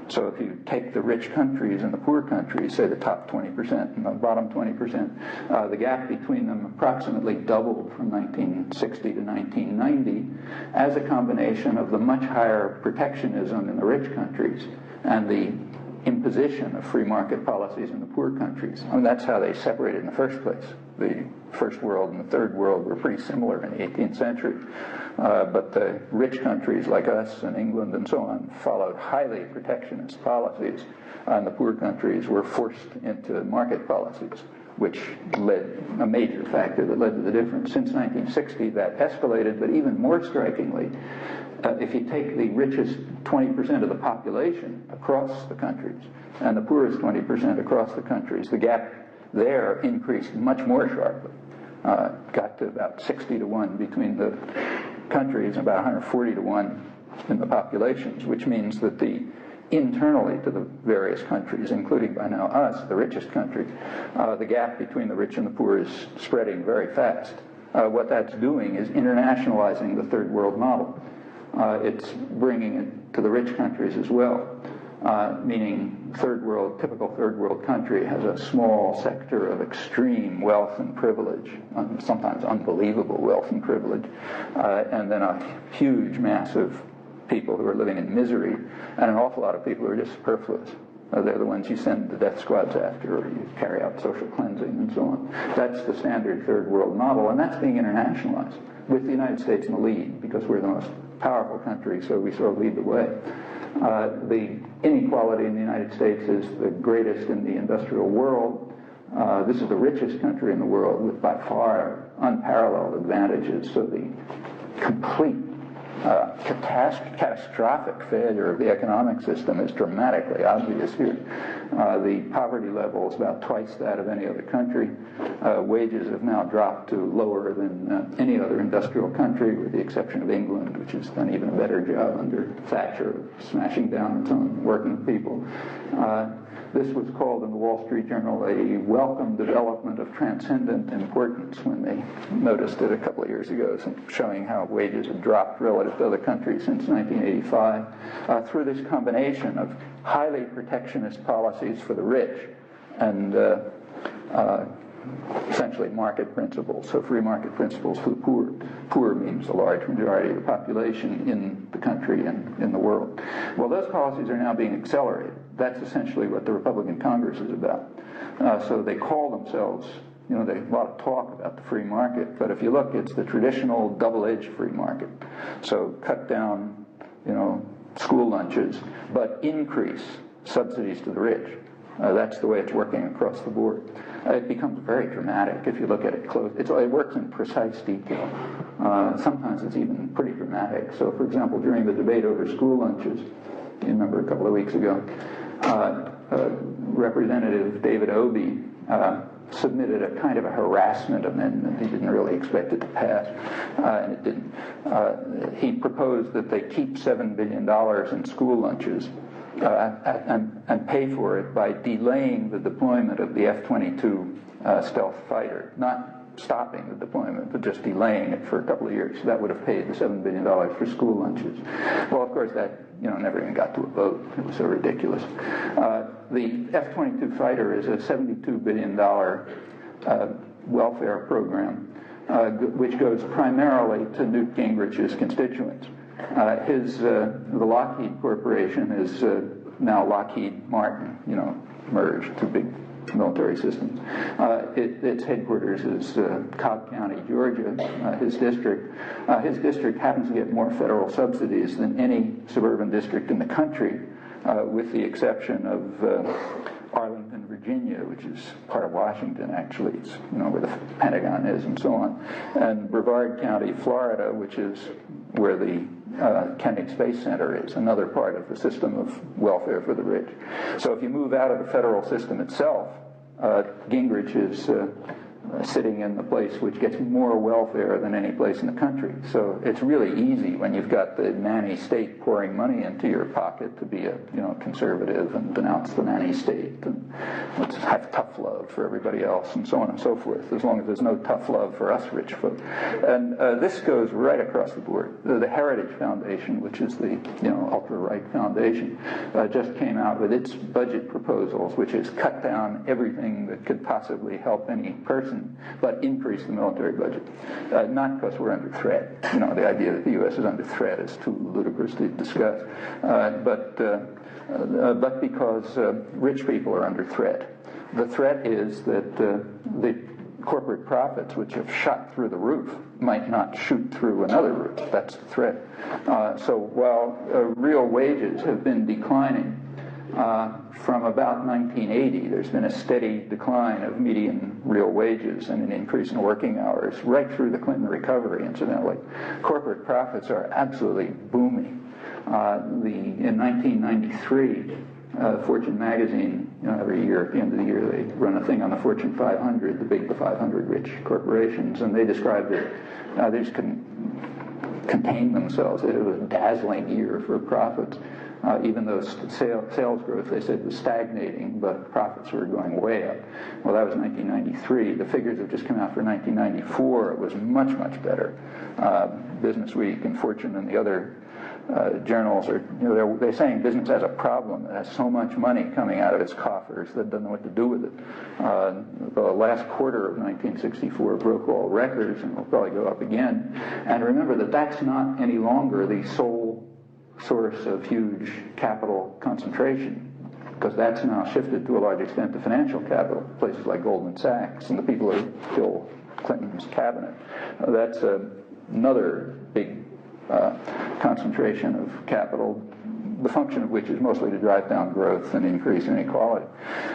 So if you take the rich countries and the poor countries, say the top 20% and the bottom 20%, the gap between them approximately doubled from 1960 to 1990 as a combination of the much higher protectionism in the rich countries and the imposition of free market policies in the poor countries. I mean, that's how they separated in the first place. The first world and the third world were pretty similar in the 18th century. But the rich countries like us and England and so on followed highly protectionist policies, and the poor countries were forced into market policies, which led, a major factor that led to the difference. Since 1960, that escalated, but even more strikingly, if you take the richest 20% of the population across the countries and the poorest 20% across the countries, the gap there increased much more sharply. Got to about 60 to 1 between the countries, about 140 to 1 in the populations, which means that internally to the various countries, including by now us, the richest country, the gap between the rich and the poor is spreading very fast. What that's doing is internationalizing the third world model. It's bringing it to the rich countries as well, meaning typical third world country has a small sector of extreme wealth and privilege, sometimes unbelievable wealth and privilege, and then a huge mass of people who are living in misery, and an awful lot of people who are just superfluous. They're the ones you send the death squads after, or you carry out social cleansing and so on. That's the standard third world model, and that's being internationalized, with the United States in the lead, because we're the most powerful country, so we sort of lead the way. The inequality in the United States is the greatest in the industrial world. This is the richest country in the world with by far unparalleled advantages. So the complete catastrophic failure of the economic system is dramatically obvious here. The poverty level is about twice that of any other country. Wages have now dropped to lower than any other industrial country, with the exception of England, which has done even a better job under Thatcher of smashing down its own working people. This was called in the Wall Street Journal a welcome development of transcendent importance when they noticed it a couple of years ago, showing how wages have dropped relative to other countries since 1985, through this combination of highly protectionist policies for the rich and essentially market principles, so free market principles for the poor. Poor means the large majority of the population in the country and in the world. Well, those policies are now being accelerated. That's essentially what the Republican Congress is about. So they call themselves, there's a lot of talk about the free market, but if you look, it's the traditional double-edged free market. So cut down, school lunches, but increase subsidies to the rich. That's the way it's working across the board. It becomes very dramatic if you look at it close. It works in precise detail. Sometimes it's even pretty dramatic. So, for example, during the debate over school lunches, you remember a couple of weeks ago, Representative David Obey submitted a kind of a harassment amendment. He didn't really expect it to pass, and it didn't. He proposed that they keep $7 billion in school lunches and pay for it by delaying the deployment of the F-22 stealth fighter, not stopping the deployment, but just delaying it for a couple of years. That would have paid the $7 billion for school lunches. Well, of course, that never even got to a vote. It was so ridiculous. The F-22 fighter is a $72 billion welfare program which goes primarily to Newt Gingrich's constituents. The Lockheed Corporation is now Lockheed Martin, merged, two big military systems. Its headquarters is Cobb County, Georgia, his district. His district happens to get more federal subsidies than any suburban district in the country, with the exception of Arlington, Virginia, which is part of Washington, actually. It's, where the Pentagon is and so on. And Brevard County, Florida, which is where the Kennedy Space Center is, another part of the system of welfare for the rich. So if you move out of the federal system itself, Gingrich is sitting in the place which gets more welfare than any place in the country. So it's really easy when you've got the nanny state pouring money into your pocket to be a conservative and denounce the nanny state and let's have tough love for everybody else and so on and so forth, as long as there's no tough love for us rich folk. And this goes right across the board. The Heritage Foundation, which is the ultra-right foundation, just came out with its budget proposals, which is cut down everything that could possibly help any person, but increase the military budget. Not because we're under threat. The idea that the U.S. is under threat is too ludicrous to discuss. But because rich people are under threat. The threat is that the corporate profits, which have shot through the roof, might not shoot through another roof. That's the threat. So while real wages have been declining, from about 1980, there's been a steady decline of median real wages and an increase in working hours right through the Clinton recovery, incidentally. Corporate profits are absolutely booming. In 1993, Fortune magazine, every year at the end of the year, they run a thing on the Fortune 500, the 500 rich corporations, and they described it, they just couldn't contain themselves. It was a dazzling year for profits. Even though sales growth, they said, was stagnating, but profits were going way up. Well, that was 1993. The figures have just come out for 1994. It was much, much better. Business Week and Fortune and the other journals are, they're saying business has a problem. It has so much money coming out of its coffers that it doesn't know what to do with it. The last quarter of 1964 broke all records and will probably go up again. And remember that that's not any longer the sole source of huge capital concentration, because that's now shifted to a large extent to financial capital, places like Goldman Sachs and the people who fill Clinton's cabinet. That's another big concentration of capital, the function of which is mostly to drive down growth and increase inequality.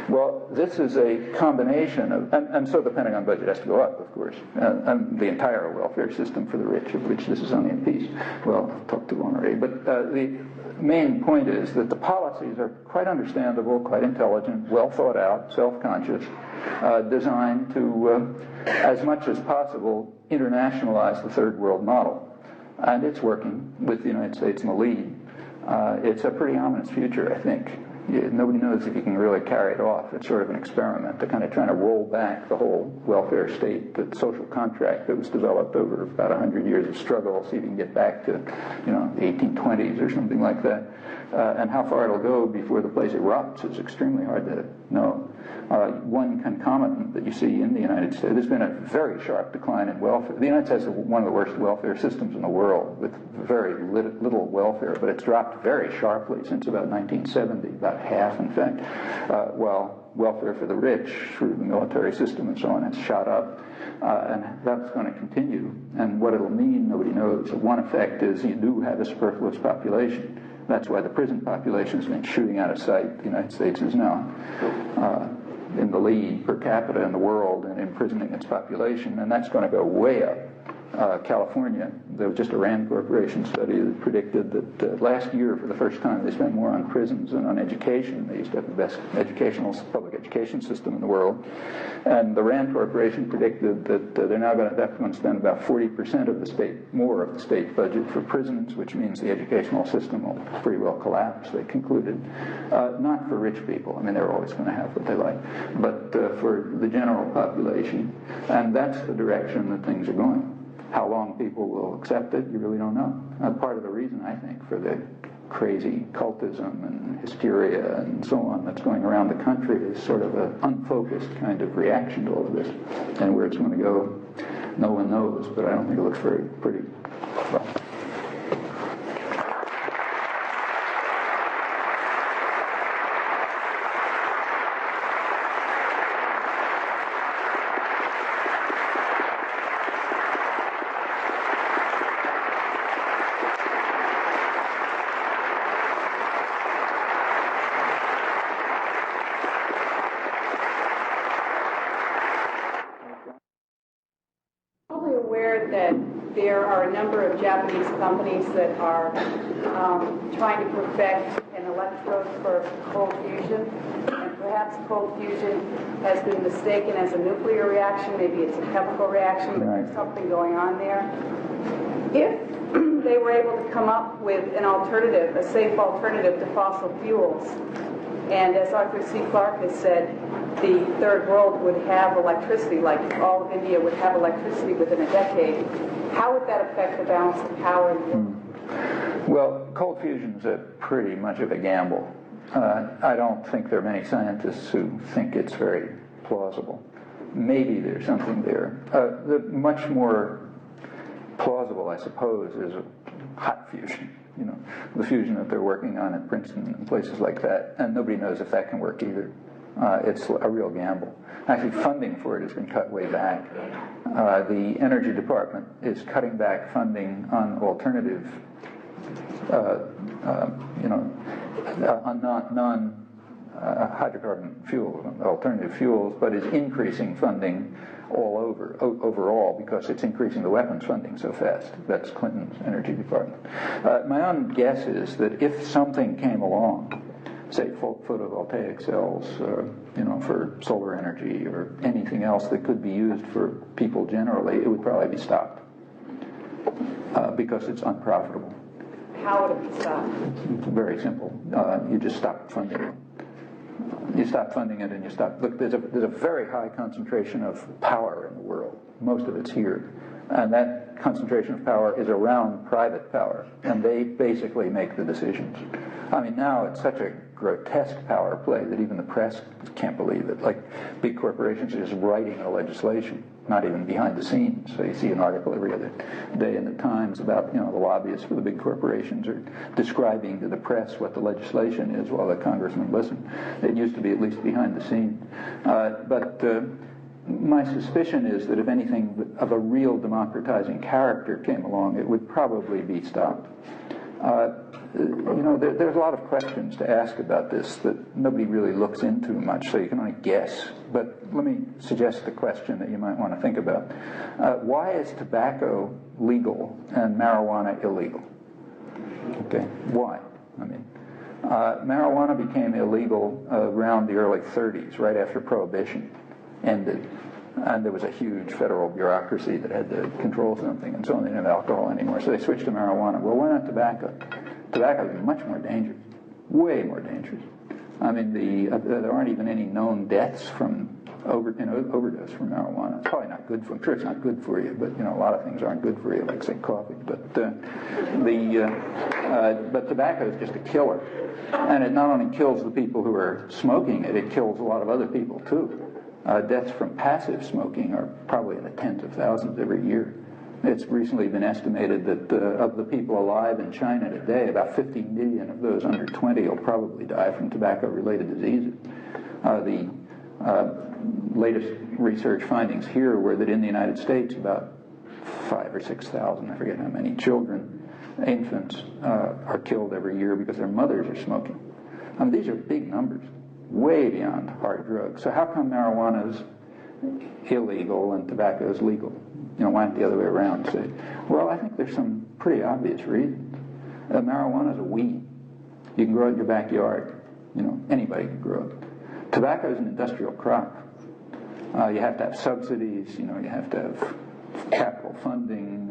Well, this is a combination of, and so the Pentagon budget has to go up, of course, and the entire welfare system for the rich, of which this is only a piece. Well, I've talked to one already, but the main point is that the policies are quite understandable, quite intelligent, well thought out, self-conscious, designed to, as much as possible, internationalize the third world model. And it's working with the United States in the lead. It's a pretty ominous future, I think. Nobody knows if you can really carry it off. It's sort of an experiment. They're kind of trying to roll back the whole welfare state, the social contract that was developed over about 100 years of struggle, see if you can get back to, the 1820s or something like that. And how far it'll go before the place erupts is extremely hard to know. One concomitant that you see in the United States, there's been a very sharp decline in welfare. The United States is one of the worst welfare systems in the world, with very little welfare, but it's dropped very sharply since about 1970, about half, in fact, while welfare for the rich through the military system and so on has shot up. And that's going to continue. And what it'll mean, nobody knows. One effect is you do have a superfluous population. That's why the prison population has been shooting out of sight. The United States is now in the lead per capita in the world in imprisoning its population, and that's going to go way up. California, there was just a Rand Corporation study that predicted that last year, for the first time, they spent more on prisons than on education. They used to have the best public education system in the world. And the Rand Corporation predicted that they're now going to spend about 40% of the state, more of the state budget for prisons, which means the educational system will pretty well collapse, they concluded. Not for rich people. I mean, they're always going to have what they like. But for the general population. And that's the direction that things are going. How long people will accept it, you really don't know. Part of the reason, I think, for the crazy cultism and hysteria and so on that's going around the country is sort of an unfocused kind of reaction to all of this. And where it's going to go, no one knows, but I don't think it looks very pretty. Well, that there are a number of Japanese companies that are trying to perfect an electrode for cold fusion, and perhaps cold fusion has been mistaken as a nuclear reaction. Maybe it's a chemical reaction, but there's something going on there. If they were able to come up with an alternative, a safe alternative to fossil fuels, and as Arthur C. Clarke has said, the third world would have electricity, like all of India would have electricity within a decade, how would that affect the balance of power in the world? Well, cold fusion's pretty much of a gamble. I don't think there are many scientists who think it's very plausible. Maybe there's something there. The much more plausible, I suppose, is hot fusion. You know, the fusion that they're working on at Princeton and places like that, and nobody knows if that can work either. It's a real gamble. Actually, funding for it has been cut way back. The Energy Department is cutting back funding on alternative, on non-hydrocarbon fuel, alternative fuels, but is increasing funding overall because it's increasing the weapons funding so fast. That's Clinton's Energy Department. My own guess is that if something came along, say photovoltaic cells, for solar energy or anything else that could be used for people generally, it would probably be stopped because it's unprofitable. How would it be stopped? It's very simple. You just stop funding it. You stop funding it and you stop. Look, there's a very high concentration of power in the world. Most of it's here. And that concentration of power is around private power. And they basically make the decisions. I mean, now it's such a grotesque power play that even the press can't believe it. Like, big corporations are just writing the legislation, not even behind the scenes. So you see an article every other day in the Times about, the lobbyists for the big corporations are describing to the press what the legislation is while the congressmen listen. It used to be at least behind the scene. But my suspicion is that if anything of a real democratizing character came along, it would probably be stopped. There's a lot of questions to ask about this that nobody really looks into much, so you can only guess. But let me suggest the question that you might want to think about. Why is tobacco legal and marijuana illegal? Okay, why? I mean, marijuana became illegal around the early 30s, right after Prohibition ended. And there was a huge federal bureaucracy that had to control something, and so on. They didn't have alcohol anymore, so they switched to marijuana. Well, why not tobacco? Tobacco is much more dangerous, way more dangerous. I mean, there aren't even any known deaths from overdose from marijuana. It's probably not good for. I'm sure it's not good for you, but a lot of things aren't good for you, like say coffee. But but tobacco is just a killer, and it not only kills the people who are smoking it, it kills a lot of other people too. Deaths from passive smoking are probably in the tens of thousands every year. It's recently been estimated that of the people alive in China today, about 50 million of those under 20 will probably die from tobacco-related diseases. The latest research findings here were that in the United States, about 5,000 or 6,000, I forget how many, children, infants, are killed every year because their mothers are smoking. I mean, these are big numbers, way beyond hard drugs. So how come marijuana is illegal and tobacco is legal? Why not the other way around? Say, well, I think there's some pretty obvious reasons. Marijuana is a weed. You can grow it in your backyard. Anybody can grow it. Tobacco is an industrial crop. You have to have subsidies. You have to have capital funding.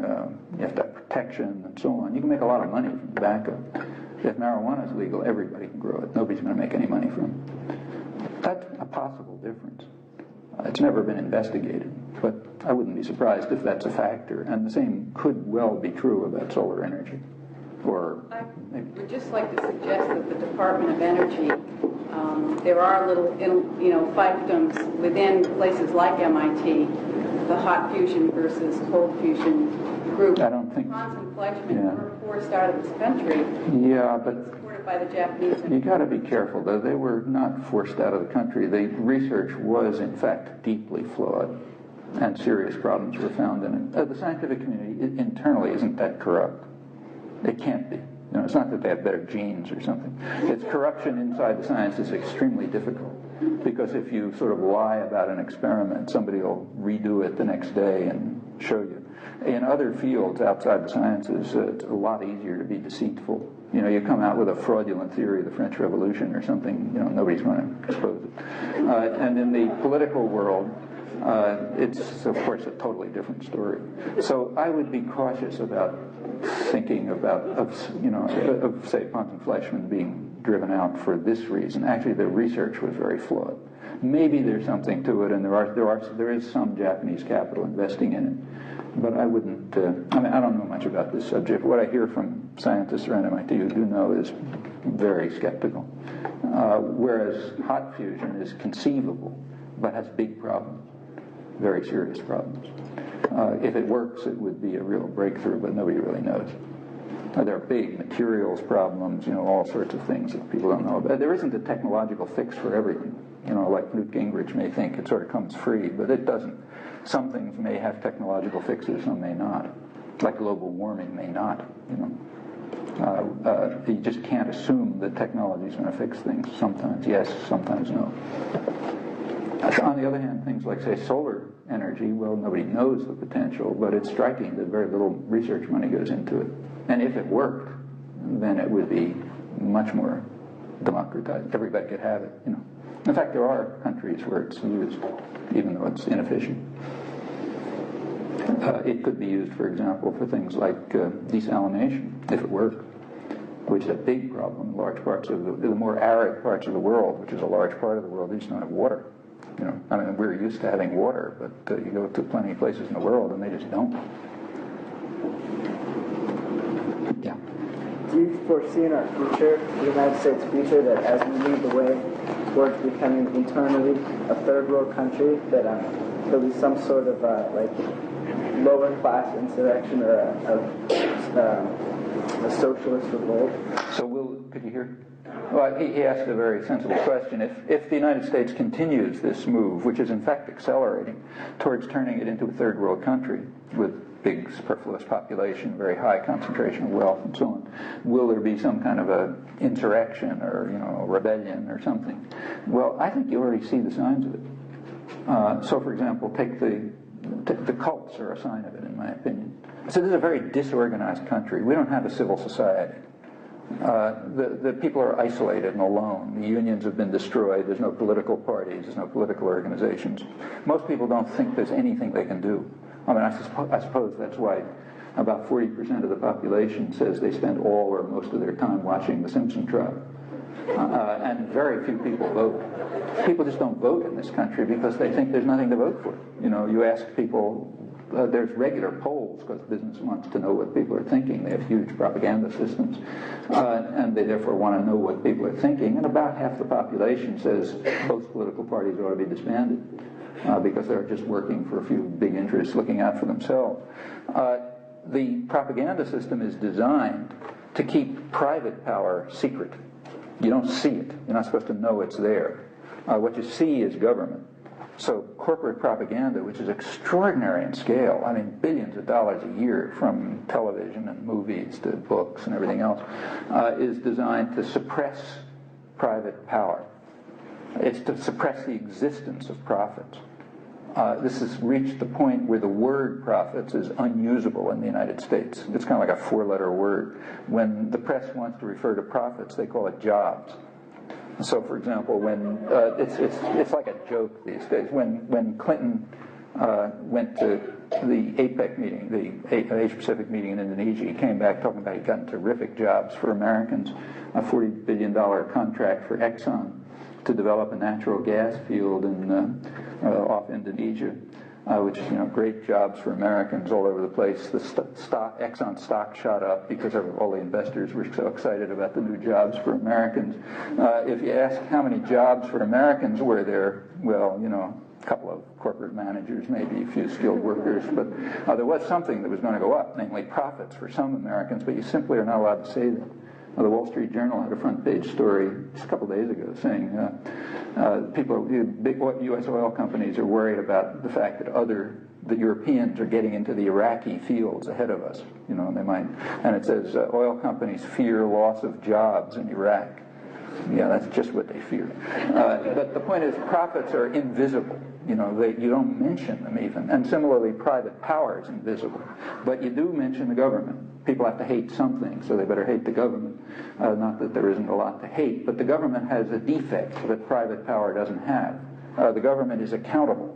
You have to have protection and so on. You can make a lot of money from tobacco. If marijuana is legal, everybody can grow it. Nobody's going to make any money from it. That's a possible difference. It's never been investigated, but I wouldn't be surprised if that's a factor. And the same could well be true about solar energy. I would just like to suggest that the Department of Energy, there are little, fiefdoms within places like MIT the hot fusion versus cold fusion group. I don't think. Hans and Fleischmann were forced out of this country. Yeah, but Supported by the Japanese. you got to be careful, though. They were not forced out of the country. The research was, in fact, deeply flawed, and serious problems were found in it. The scientific community internally isn't that corrupt. It can't be. You know, it's not that they have better genes or something. It's corruption inside the science is extremely difficult, because if you sort of lie about an experiment, somebody will redo it the next day and show you. In other fields outside the sciences, it's a lot easier to be deceitful. You know, you come out with a fraudulent theory of the French Revolution or something, you know, nobody's going to expose it. And in the political world, it's, of course, a totally different story. So I would be cautious about thinking of say, Hans and Fleischmann being driven out for this reason. Actually, the research was very flawed. Maybe there's something to it, and there is some Japanese capital investing in it. But I wouldn't, I don't know much about this subject. What I hear from scientists around MIT who do know is very skeptical. Whereas hot fusion is conceivable, but has big problems, very serious problems. If it works, it would be a real breakthrough, but nobody really knows. There are big materials problems, you know, all sorts of things that people don't know about. There isn't a technological fix for everything. You know, like Newt Gingrich may think it sort of comes free, but it doesn't. Some things may have technological fixes, some may not. Like global warming may not, you know. You just can't assume that technology is going to fix things. Sometimes yes, sometimes no. On the other hand, things like, say, solar energy, well, nobody knows the potential, but it's striking that very little research money goes into it. And if it worked, then it would be much more democratized. Everybody could have it, you know. In fact, there are countries where it's used, even though it's inefficient. It could be used, for example, for things like desalination, if it worked, which is a big problem in large parts of the more arid parts of the world, which is a large part of the world. They just don't have water. You know, I mean, we're used to having water, but you go to plenty of places in the world and they just don't. Yeah. Do you foresee in our future, the United States future, that as we lead the way towards becoming internally a third world country, that there'll be some sort of like lower class insurrection or a socialist revolt? So could you hear? Well, he asked a very sensible question. If the United States continues this move, which is in fact accelerating, towards turning it into a third world country with big superfluous population, very high concentration of wealth, and so on, will there be some kind of a insurrection or, you know, rebellion or something? Well, I think you already see the signs of it. So, for example, take the cults are a sign of it, in my opinion. So this is a very disorganized country. We don't have a civil society. The people are isolated and alone. The unions have been destroyed. There's no political parties. There's no political organizations. Most people don't think there's anything they can do. I mean, I suppose that's why about 40% of the population says they spend all or most of their time watching the Simpson trial. And very few people vote. People just don't vote in this country because they think there's nothing to vote for. You know, you ask people, there's regular polls because business wants to know what people are thinking. They have huge propaganda systems, and they therefore want to know what people are thinking. And about half the population says both political parties ought to be disbanded because they're just working for a few big interests looking out for themselves. The propaganda system is designed to keep private power secret. You don't see it. You're not supposed to know it's there. What you see is government. So corporate propaganda, which is extraordinary in scale, I mean billions of dollars a year from television and movies to books and everything else, is designed to suppress private power. It's to suppress the existence of profits. This has reached the point where the word profits is unusable in the United States. It's kind of like a four-letter word. When the press wants to refer to profits, they call it jobs. So, for example, when it's like a joke these days. When Clinton went to the APEC meeting, the Asia Pacific meeting in Indonesia, he came back talking about he'd gotten terrific jobs for Americans, a $40 billion contract for Acheson to develop a natural gas field off Indonesia, which, you know, great jobs for Americans all over the place. The Exxon stock shot up because all the investors were so excited about the new jobs for Americans. If you ask how many jobs for Americans were there, well, you know, a couple of corporate managers, maybe a few skilled workers, but there was something that was going to go up, namely profits for some Americans, but you simply are not allowed to say that. The Wall Street Journal had a front page story just a couple days ago saying big U.S. oil companies are worried about the fact that the Europeans are getting into the Iraqi fields ahead of us, and they might. And it says oil companies fear loss of jobs in Iraq. Yeah, that's just what they fear. But the point is, profits are invisible. You don't mention them even. And similarly, private power is invisible. But you do mention the government. People have to hate something, so they better hate the government. Not that there isn't a lot to hate, but the government has a defect that private power doesn't have. The government is accountable.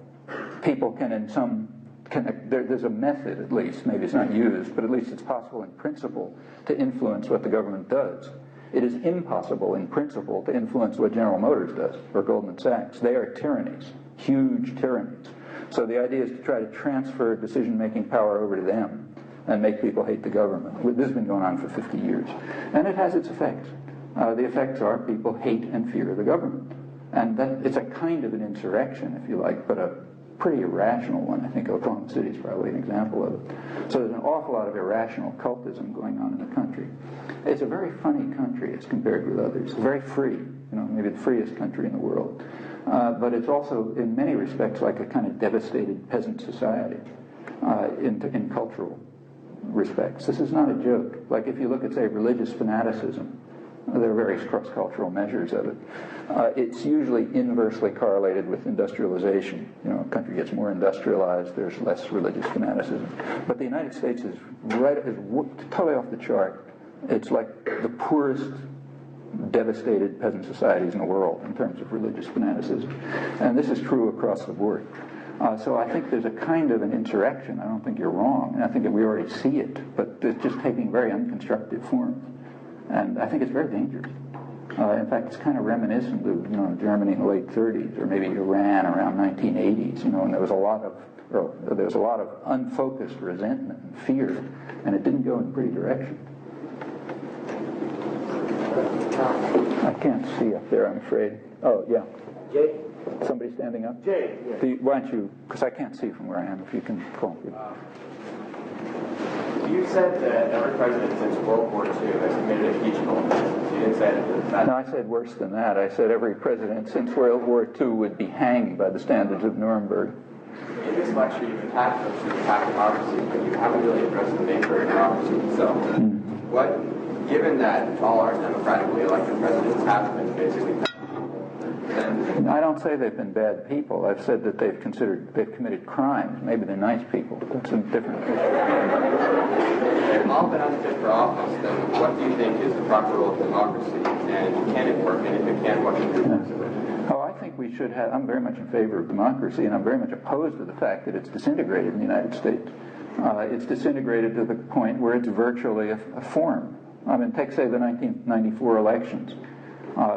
People there's a method, at least, maybe it's not used, but at least it's possible in principle to influence what the government does. It is impossible in principle to influence what General Motors does or Goldman Sachs. They are tyrannies, huge tyrannies. So the idea is to try to transfer decision-making power over to them and make people hate the government. This has been going on for 50 years. And it has its effects. The effects are people hate and fear the government. And it's a kind of an insurrection, if you like, but a pretty irrational one. I think Oklahoma City is probably an example of it. So there's an awful lot of irrational cultism going on in the country. It's a very funny country as compared with others. It's very free, maybe the freest country in the world. But it's also, in many respects, like a kind of devastated peasant society in cultural respects. This is not a joke. Like if you look at, say, religious fanaticism, there are various cross-cultural measures of it. It's usually inversely correlated with industrialization. A country gets more industrialized, there's less religious fanaticism. But the United States is totally off the chart. It's like the poorest, devastated peasant societies in the world in terms of religious fanaticism. And this is true across the board. So I think there's a kind of an insurrection. I don't think you're wrong. And I think that we already see it, but it's just taking very unconstructive forms. And I think it's very dangerous. In fact, it's kind of reminiscent of Germany in the late 30s, or maybe Iran around 1980s. And there was a lot of unfocused resentment and fear, and it didn't go in a pretty direction. I can't see up there, I'm afraid. Oh, yeah. Jay? Somebody standing up? Jay. Yeah. Why don't you, because I can't see from where I am, if you can call me. You said that every president since World War II has committed impeachable offenses. You didn't say that. No, I said worse than that. I said every president since World War II would be hanged by the standards of Nuremberg. In this lecture, you've attacked us through attack democracy, but you haven't really addressed the nature of democracy itself. Given that all our democratically elected presidents have been basically I don't say they've been bad people. I've said that they've committed crimes. Maybe they're nice people. That's a different issue. They've all been unfit for office. Then what do you think is the proper role of democracy? And can it work? And if it can, what should be it? Oh, I think we should have. I'm very much in favor of democracy, and I'm very much opposed to the fact that it's disintegrated in the United States. It's disintegrated to the point where it's virtually a form. I mean, take, say, the 1994 elections,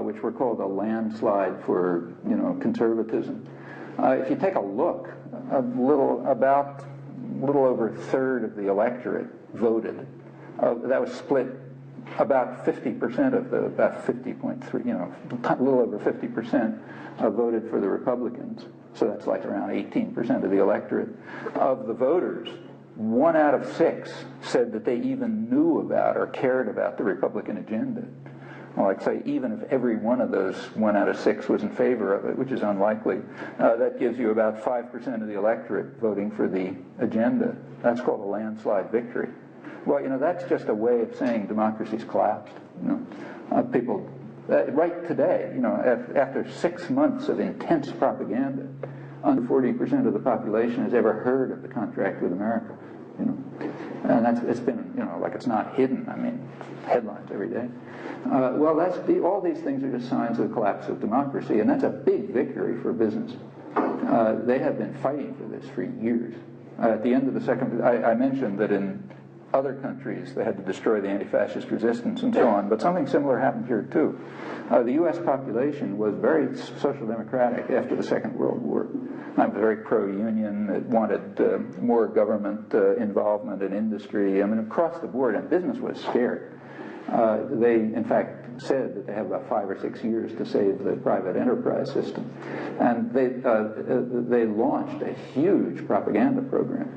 which were called a landslide for, conservatism. If you take a look, a little over a third of the electorate voted. That was split about 50% of about 50.3, a little over 50% voted for the Republicans. So that's like around 18% of the electorate. Of the voters, 1 out of 6 said that they even knew about or cared about the Republican agenda. Well, I'd say even if every one of those 1 out of 6 was in favor of it, which is unlikely, that gives you about 5% of the electorate voting for the agenda. That's called a landslide victory. Well, that's just a way of saying democracy's collapsed. People, right today, after 6 months of intense propaganda, under 40% of the population has ever heard of the contract with America. And it's been, like it's not hidden. I mean, headlines every day. All these things are just signs of the collapse of democracy, and that's a big victory for business. They have been fighting for this for years. At the end of the second, I mentioned that in other countries they had to destroy the anti-fascist resistance and so on, but something similar happened here too. The U.S. population was very social democratic after the Second World War. I was very pro-union. It wanted more government involvement in industry. I mean, across the board, and business was scared. They, in fact, said that they have about 5 or 6 years to save the private enterprise system. And they launched a huge propaganda program.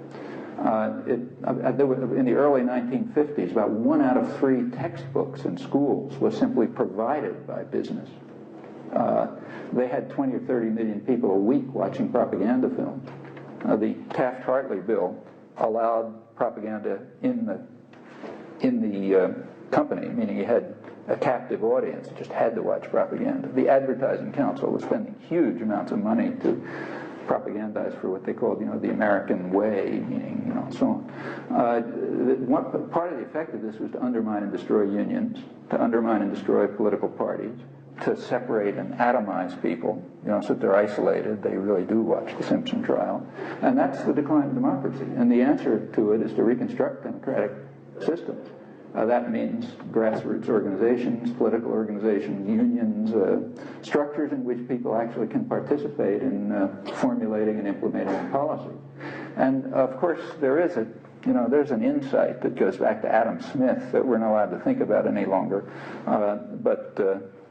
In the early 1950s, about 1 out of 3 textbooks in schools was simply provided by business. They had 20 or 30 million people a week watching propaganda films. The Taft-Hartley bill allowed propaganda in the company, meaning you had a captive audience that just had to watch propaganda. The Advertising Council was spending huge amounts of money to propagandize for what they called, the American way, meaning, so on. Part of the effect of this was to undermine and destroy unions, to undermine and destroy political parties, to separate and atomize people, so that they're isolated. They really do watch the Simpson trial. And that's the decline of democracy. And the answer to it is to reconstruct democratic systems. That means grassroots organizations, political organizations, unions, structures in which people actually can participate in formulating and implementing policy. And of course, there's an insight that goes back to Adam Smith that we're not allowed to think about any longer. But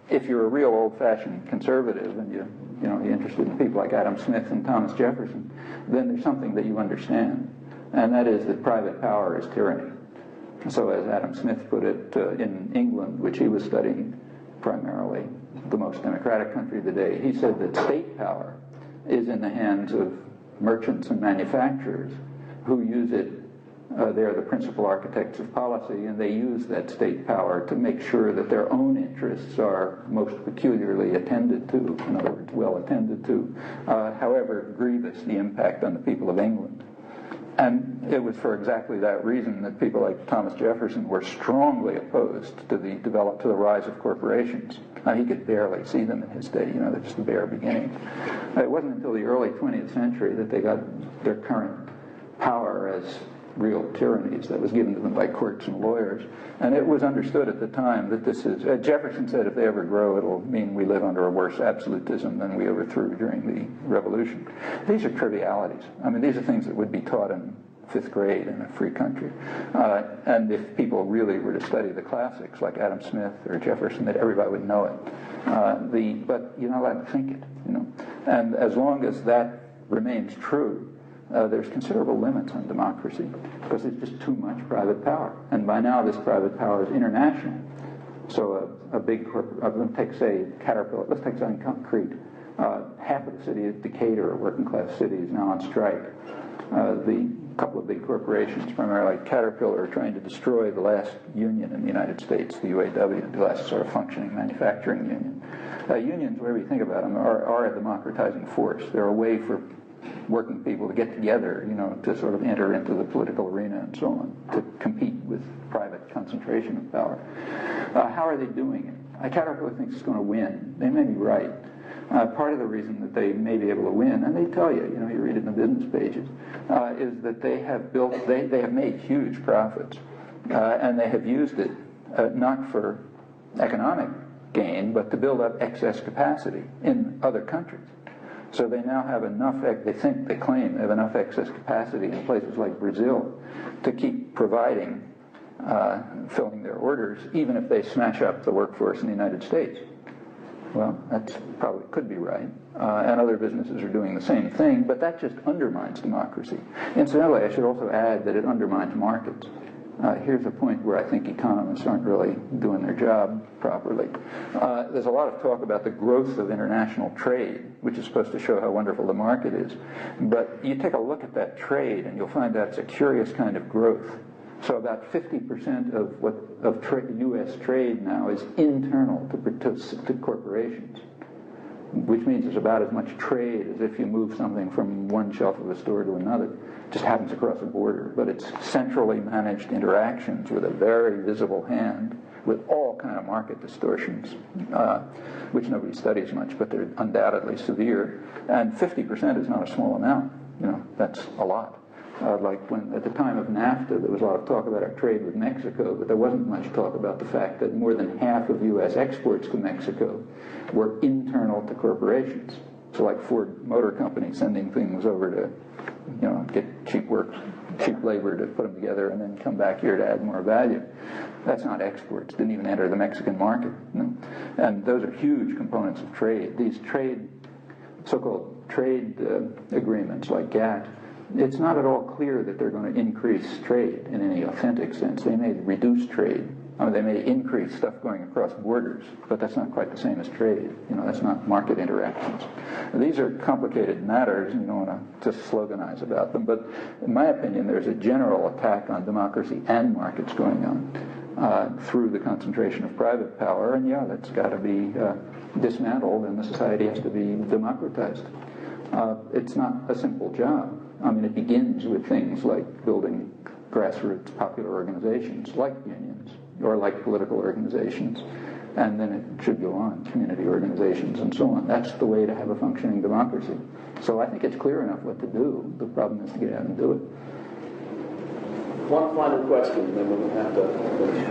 if you're a real old-fashioned conservative and you're interested in people like Adam Smith and Thomas Jefferson, then there's something that you understand, and that is that private power is tyranny. So as Adam Smith put it, in England, which he was studying primarily, the most democratic country of the day, he said that state power is in the hands of merchants and manufacturers who use it. They're the principal architects of policy, and they use that state power to make sure that their own interests are most peculiarly attended to, in other words, well attended to, however grievous the impact on the people of England. And it was for exactly that reason that people like Thomas Jefferson were strongly opposed to the rise of corporations. He could barely see them in his day, they're just the bare beginning. It wasn't until the early 20th century that they got their current power as real tyrannies that was given to them by courts and lawyers. And it was understood at the time that this is, Jefferson said, if they ever grow, it'll mean we live under a worse absolutism than we overthrew during the Revolution. These are trivialities. These are things that would be taught in 5th grade in a free country. And if people really were to study the classics like Adam Smith or Jefferson, that everybody would know it. But you're not allowed to think it, And as long as that remains true, there's considerable limits on democracy because there's just too much private power. And by now this private power is international. So a big let's take, say, Caterpillar, let's take something concrete. Half of the city of Decatur, a working class city, is now on strike. The couple of big corporations, primarily Caterpillar, are trying to destroy the last union in the United States, the UAW, the last sort of functioning manufacturing union. Unions, whatever you think about them, are a democratizing force. They're a way for working people to get together, to sort of enter into the political arena and so on, to compete with private concentration of power. How are they doing it? Caterpillar thinks it's going to win. They may be right. Part of the reason that they may be able to win, and they tell you, you read it in the business pages, is that they have made huge profits, and they have used it not for economic gain, but to build up excess capacity in other countries. So they now have enough, they claim they have enough excess capacity in places like Brazil to keep providing, filling their orders, even if they smash up the workforce in the United States. Well, that's probably could be right. And other businesses are doing the same thing, but that just undermines democracy. Incidentally, I should also add that it undermines markets. Here's a point where I think economists aren't really doing their job properly. There's a lot of talk about the growth of international trade, which is supposed to show how wonderful the market is. But you take a look at that trade, and you'll find out it's a curious kind of growth. So about 50% of U.S. trade now is internal to corporations, which means there's about as much trade as if you move something from one shelf of a store to another. It just happens across a border, but it's centrally managed interactions with a very visible hand, with all kind of market distortions, which nobody studies much, but they're undoubtedly severe. And 50% is not a small amount. That's a lot. Like when at the time of NAFTA, there was a lot of talk about our trade with Mexico, but there wasn't much talk about the fact that more than half of U.S. exports to Mexico were internal to corporations. So like Ford Motor Company sending things over to, get cheap work cheap labor to put them together and then come back here to add more value. That's not exports. Didn't even enter the Mexican market. And those are huge components of trade. These so-called trade agreements like GATT, it's not at all clear that they're going to increase trade in any authentic sense. They may reduce trade. I mean, they may increase stuff going across borders, but that's not quite the same as trade. That's not market interactions. These are complicated matters, and you don't want to just sloganize about them. But in my opinion, there's a general attack on democracy and markets going on through the concentration of private power, and yeah, that's got to be dismantled, and the society has to be democratized. It's not a simple job. I mean, it begins with things like building grassroots popular organizations like unions or like political organizations, and then it should go on, community organizations and so on. That's the way to have a functioning democracy. So I think it's clear enough what to do. The problem is to get out and do it. One final question, then we'll have to finish.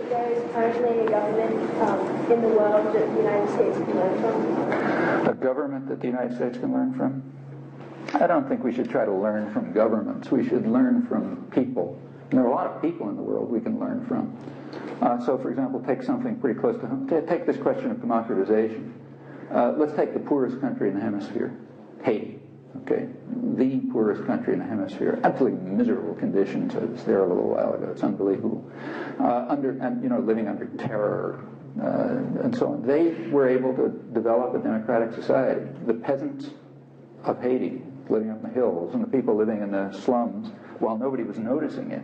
There is currently a government in the world that the United States can learn from? A government that the United States can learn from? I don't think we should try to learn from governments. We should learn from people. And there are a lot of people in the world we can learn from. So, for example, take something pretty close to home. Take this question of democratization. Let's take the poorest country in the hemisphere, Haiti. Okay, the poorest country in the hemisphere. Absolutely miserable conditions. I was there a little while ago. It's unbelievable. Living under terror and so on. They were able to develop a democratic society. The peasants of Haiti, living up in the hills, and the people living in the slums, while nobody was noticing it,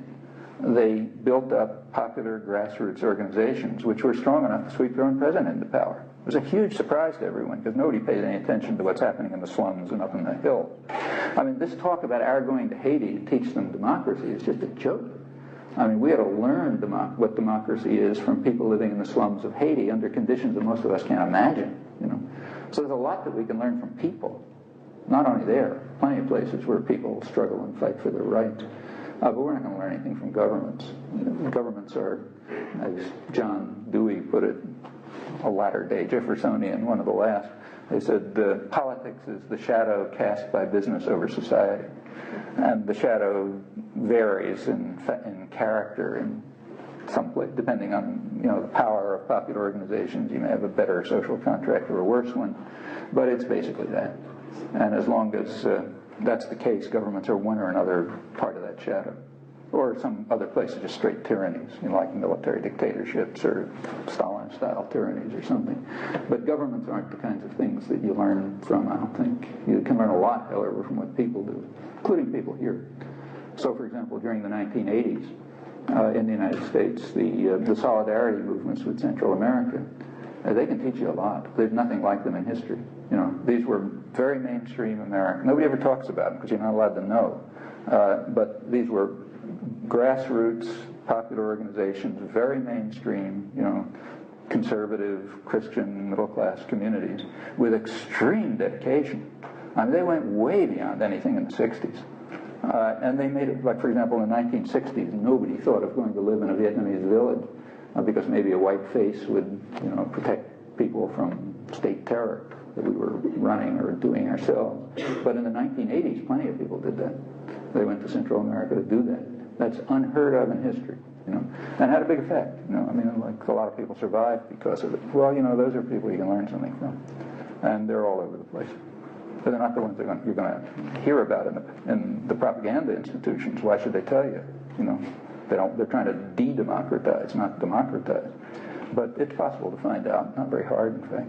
they built up popular grassroots organizations which were strong enough to sweep their own president into power. It was a huge surprise to everyone because nobody paid any attention to what's happening in the slums and up in the hill. I mean, this talk about our going to Haiti to teach them democracy is just a joke. I mean, we ought to learn what democracy is from people living in the slums of Haiti under conditions that most of us can't imagine. So there's a lot that we can learn from people. Not only there, plenty of places where people struggle and fight for their rights. But we're not going to learn anything from governments. Governments are, as John Dewey put it, a latter-day Jeffersonian, one of the last. They said, politics is the shadow cast by business over society. And the shadow varies in character in some place, depending on the power of popular organizations. You may have a better social contract or a worse one, but it's basically that. And as long as that's the case, governments are one or another part of that shadow. Or some other places, just straight tyrannies, like military dictatorships or Stalin-style tyrannies or something. But governments aren't the kinds of things that you learn from, I don't think. You can learn a lot, however, from what people do, including people here. So, for example, during the 1980s, in the United States, the solidarity movements with Central America, they can teach you a lot. There's nothing like them in history. These were very mainstream American. Nobody ever talks about them because you're not allowed to know. But these were grassroots, popular organizations, very mainstream, conservative, Christian, middle-class communities with extreme dedication. I mean, they went way beyond anything in the 60s. And they made it, like, for example, in the 1960s, nobody thought of going to live in a Vietnamese village because maybe a white face would, protect people from state terror that we were running or doing ourselves. But in the 1980s, plenty of people did that. They went to Central America to do that. That's unheard of in history, and had a big effect. I mean, like a lot of people survived because of it. Well, those are people you can learn something from, and they're all over the place. But they're not the ones that you're going to hear about in the propaganda institutions. Why should they tell you? They're trying to de-democratize, not democratize. But it's possible to find out. Not very hard, in fact.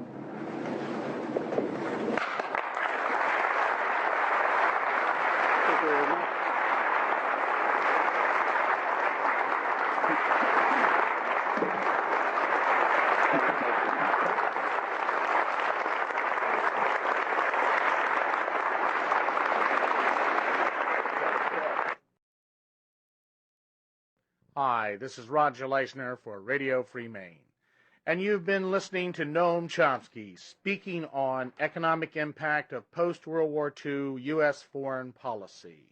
Hi, this is Roger Leisner for Radio Free Maine, and you've been listening to Noam Chomsky speaking on economic impact of post-World War II U.S. foreign policy,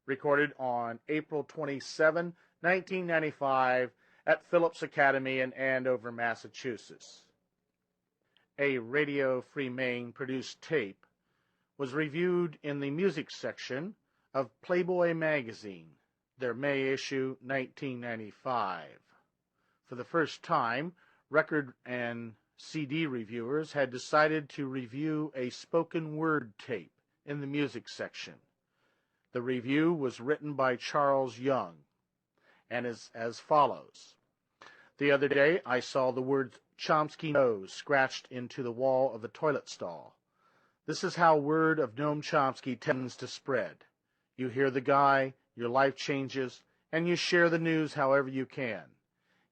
recorded on April 27, 1995 at Phillips Academy in Andover, Massachusetts. A Radio Free Maine produced tape was reviewed in the music section of Playboy magazine, their May issue 1995. For the first time, record and CD reviewers had decided to review a spoken word tape in the music section. The review was written by Charles Young and is as follows. The other day I saw the words Chomsky nose scratched into the wall of the toilet stall. This is how word of Noam Chomsky tends to spread. You hear the guy, your life changes, and you share the news however you can.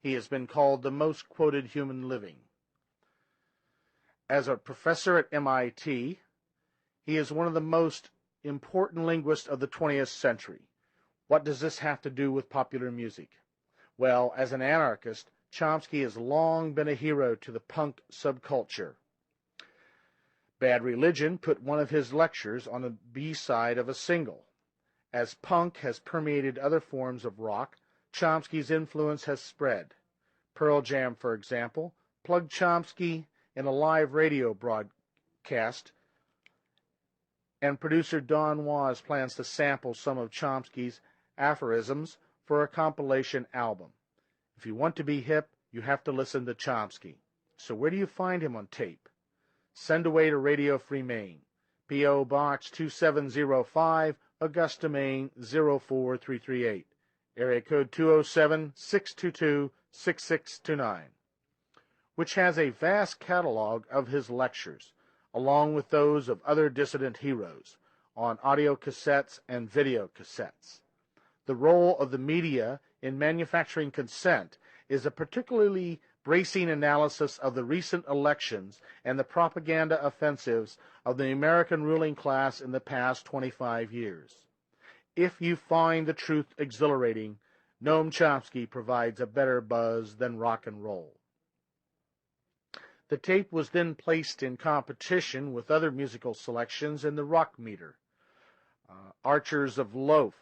He has been called the most quoted human living. As a professor at MIT, he is one of the most important linguists of the 20th century. What does this have to do with popular music? Well, as an anarchist, Chomsky has long been a hero to the punk subculture. Bad Religion put one of his lectures on the B-side of a single. As punk has permeated other forms of rock, Chomsky's influence has spread. Pearl Jam, for example, plugged Chomsky in a live radio broadcast, and producer Don Was plans to sample some of Chomsky's aphorisms for a compilation album. If you want to be hip, you have to listen to Chomsky. So where do you find him on tape? Send away to Radio Free Maine, P.O. Box 2705, Augusta, Maine 04338, area code 207-622-6629, which has a vast catalog of his lectures, along with those of other dissident heroes, on audio cassettes and video cassettes. The role of the media in manufacturing consent is a particularly bracing analysis of the recent elections and the propaganda offensives of the American ruling class in the past 25 years. If you find the truth exhilarating, Noam Chomsky provides a better buzz than rock and roll. The tape was then placed in competition with other musical selections in the rock meter. Archers of Loaf,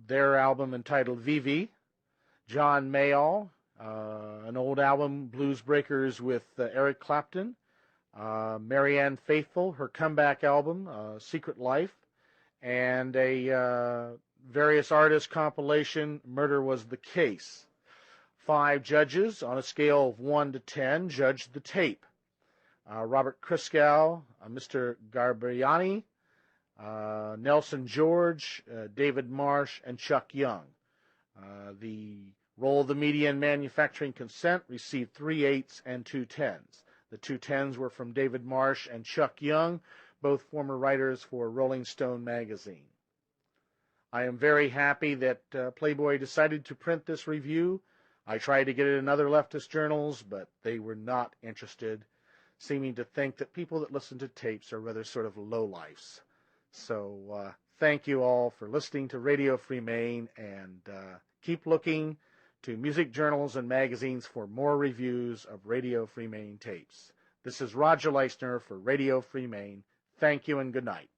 their album entitled Vivi, John Mayall, an old album, Blues Breakers with Eric Clapton, Marianne Faithfull, her comeback album, Secret Life, and a various artist compilation, Murder Was the Case. 5 judges on a scale of 1 to 10 judged the tape. Robert Christgau, Mr. Garbiani, Nelson George, David Marsh, and Chuck Young. The role of the media in manufacturing consent received 3 8s and 2 10s. The 2 10s were from David Marsh and Chuck Young, both former writers for Rolling Stone magazine. I am very happy that Playboy decided to print this review. I tried to get it in other leftist journals, but they were not interested, seeming to think that people that listen to tapes are rather sort of lowlifes. So thank you all for listening to Radio Free Maine, and keep looking to music journals and magazines for more reviews of Radio Free Maine tapes. This is Roger Leisner for Radio Free Maine. Thank you and good night.